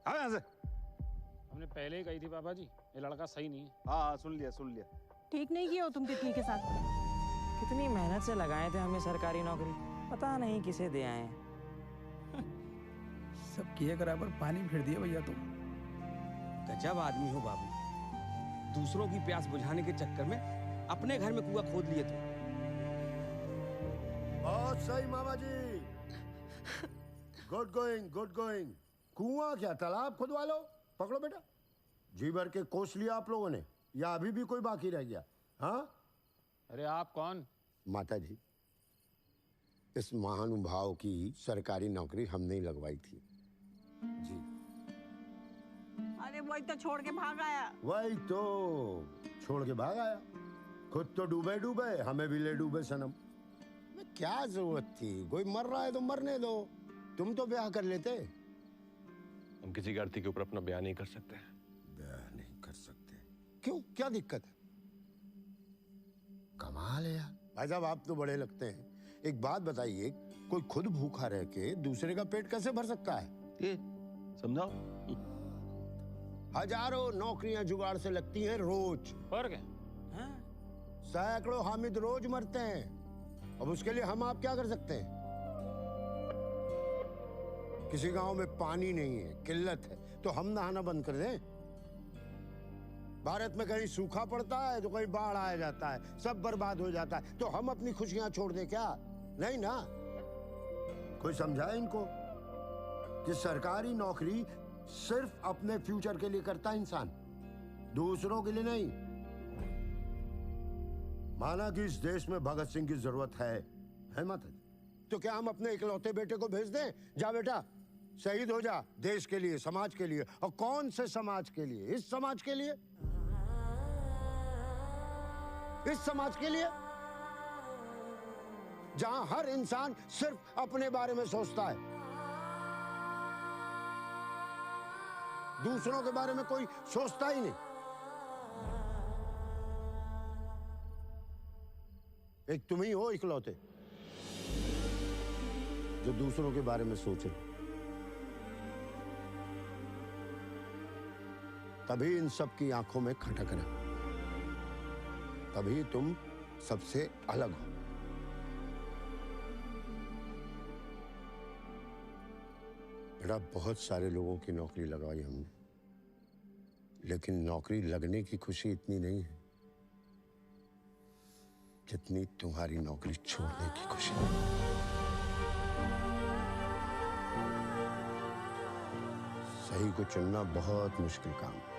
यहाँ से। हमने पहले ही कही थी पापा जी, ये लड़का सही नहीं है। हाँ, सुन लिया सुन लिया। ठीक नहीं किया हो तुम तितली के साथ। कितनी मेहनत से लगाए थे हमें सरकारी नौकरी, पता नहीं किसे दे आए हैं। सब किए बराबर पानी फिर दिया भैया तुम। गजब आदमी हो बाबू, दूसरों की प्यास बुझाने के चक्कर में अपने घर में कुआं खोद लिए तुम। बहुत सही मामा जी, गुड गोइंग गुड गोइंग। कुआं क्या, तालाब खुदवा लो। पकड़ो बेटा, जी भर के कोस लिया आप लोगों ने, या अभी भी कोई बाकी रह गया? हाँ? अरे आप कौन? माता जी, इस महानुभाव की सरकारी नौकरी हमने ही लगवाई थी जी। अरे वही तो छोड़ के भाग आया। वही तो छोड़ के भाग आया, खुद तो डूबे डूबे, हमें भी ले डूबे सनम। क्या जरूरत थी, कोई मर रहा है तो मरने दो, तुम तो ब्याह कर लेते। हम किसी गलती के ऊपर अपना बयान नहीं कर सकते। ब्याह नहीं कर सकते? क्यों, क्या दिक्कत है? कमाल है यार। भाई साहब आप तो बड़े लगते हैं। एक बात बताइए, कोई खुद भूखा रह के दूसरे का पेट कैसे भर सकता है? ये समझाओ। हजारों नौकरियां जुगाड़ से लगती हैं रोज। और क्या? सैकड़ों हामिद रोज मरते हैं, अब उसके लिए हम आप क्या कर सकते हैं? किसी गांव में पानी नहीं है, किल्लत है, तो हम नहाना बंद कर दें? भारत में कहीं सूखा पड़ता है तो कहीं बाढ़ आ जाता है, सब बर्बाद हो जाता है, तो हम अपनी खुशियां छोड़ दें क्या? नहीं ना। कोई समझाए इनको कि सरकारी नौकरी सिर्फ अपने फ्यूचर के लिए करता है इंसान, दूसरों के लिए नहीं। माना कि इस देश में भगत सिंह की जरूरत है माता जी, तो क्या हम अपने इकलौते बेटे को भेज दें? जा बेटा शहीद हो जा, देश के लिए, समाज के लिए। और कौन से समाज के लिए? इस समाज के लिए, इस समाज के लिए जहां हर इंसान सिर्फ अपने बारे में सोचता है, दूसरों के बारे में कोई सोचता ही नहीं। एक तुम ही हो इकलौते जो दूसरों के बारे में सोचे। तभी इन सब की आंखों में खटक रहे, तभी तुम सबसे अलग हो। बेटा बहुत सारे लोगों की नौकरी लगवाई हमने, लेकिन नौकरी लगने की खुशी इतनी नहीं है जितनी तुम्हारी नौकरी छोड़ने की खुशी। सही को चुनना बहुत मुश्किल काम है,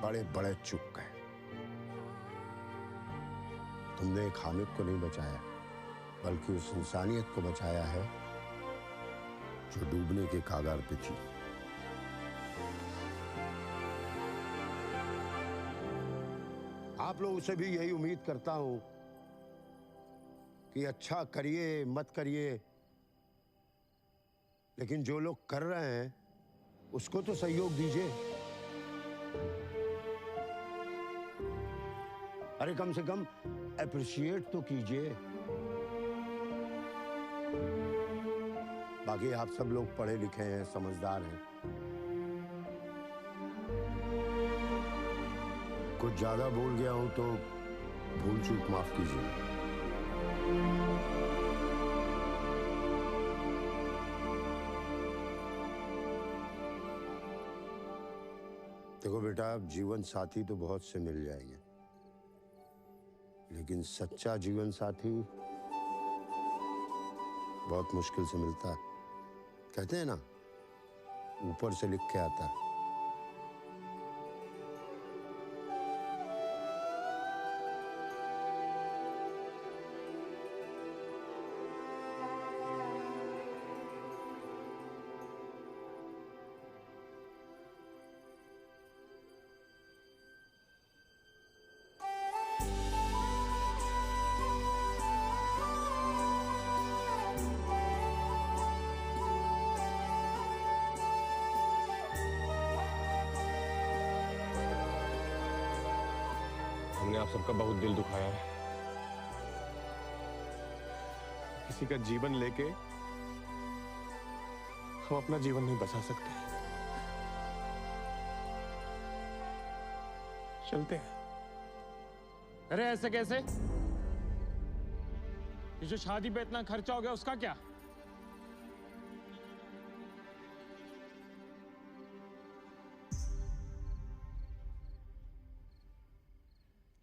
बड़े बड़े चूक गए। तुमने एक हामिद को नहीं बचाया, बल्कि उस इंसानियत को बचाया है जो डूबने के कागार पे थी। आप लोगों से भी यही उम्मीद करता हूं कि अच्छा करिए मत करिए, लेकिन जो लोग कर रहे हैं उसको तो सहयोग दीजिए। अरे कम से कम अप्रिशिएट तो कीजिए। बाकी आप सब लोग पढ़े लिखे हैं, समझदार हैं। कुछ ज्यादा बोल गया हूं तो भूल चूक माफ कीजिए। देखो बेटा, जीवन साथी तो बहुत से मिल जाएंगे, लेकिन सच्चा जीवन साथी बहुत मुश्किल से मिलता है। कहते हैं ना, ऊपर से लिख के आता है। हमने आप सबका बहुत दिल दुखाया है। किसी का जीवन लेके हम अपना जीवन नहीं बचा सकते। चलते हैं। अरे ऐसे कैसे? ये जो शादी पे इतना खर्चा हो गया उसका क्या?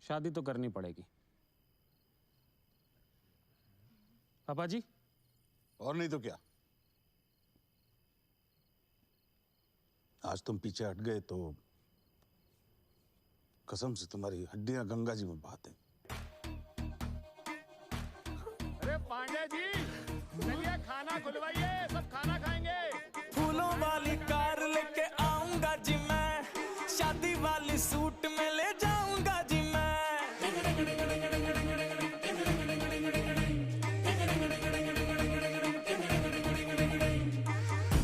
शादी तो करनी पड़ेगी। पापा जी? और नहीं तो क्या। आज तुम पीछे हट गए तो कसम से तुम्हारी हड्डियां गंगा जी में बहाते। अरे पांडे जी, चलिए खाना खुलवाइए, सब खाना खाएंगे। फूलों वाली कार लेके आऊंगा जी मैं, शादी वाली सूट में ले जाऊंगा जी मैं।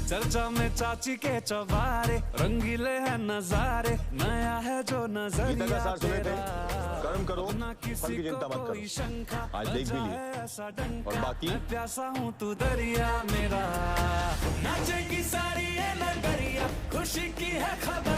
चर्चा में चाची के चवारे, रंगीले हैं नजारे, नया है जो नजरिया तेरा। कर्म करो, फल की चिंता मत करो। आज देख भी लिए और बाकी प्यासा हूँ तू दरिया मेरा। नाचेगी सारी ये नगरिया, खुशी की है खबर।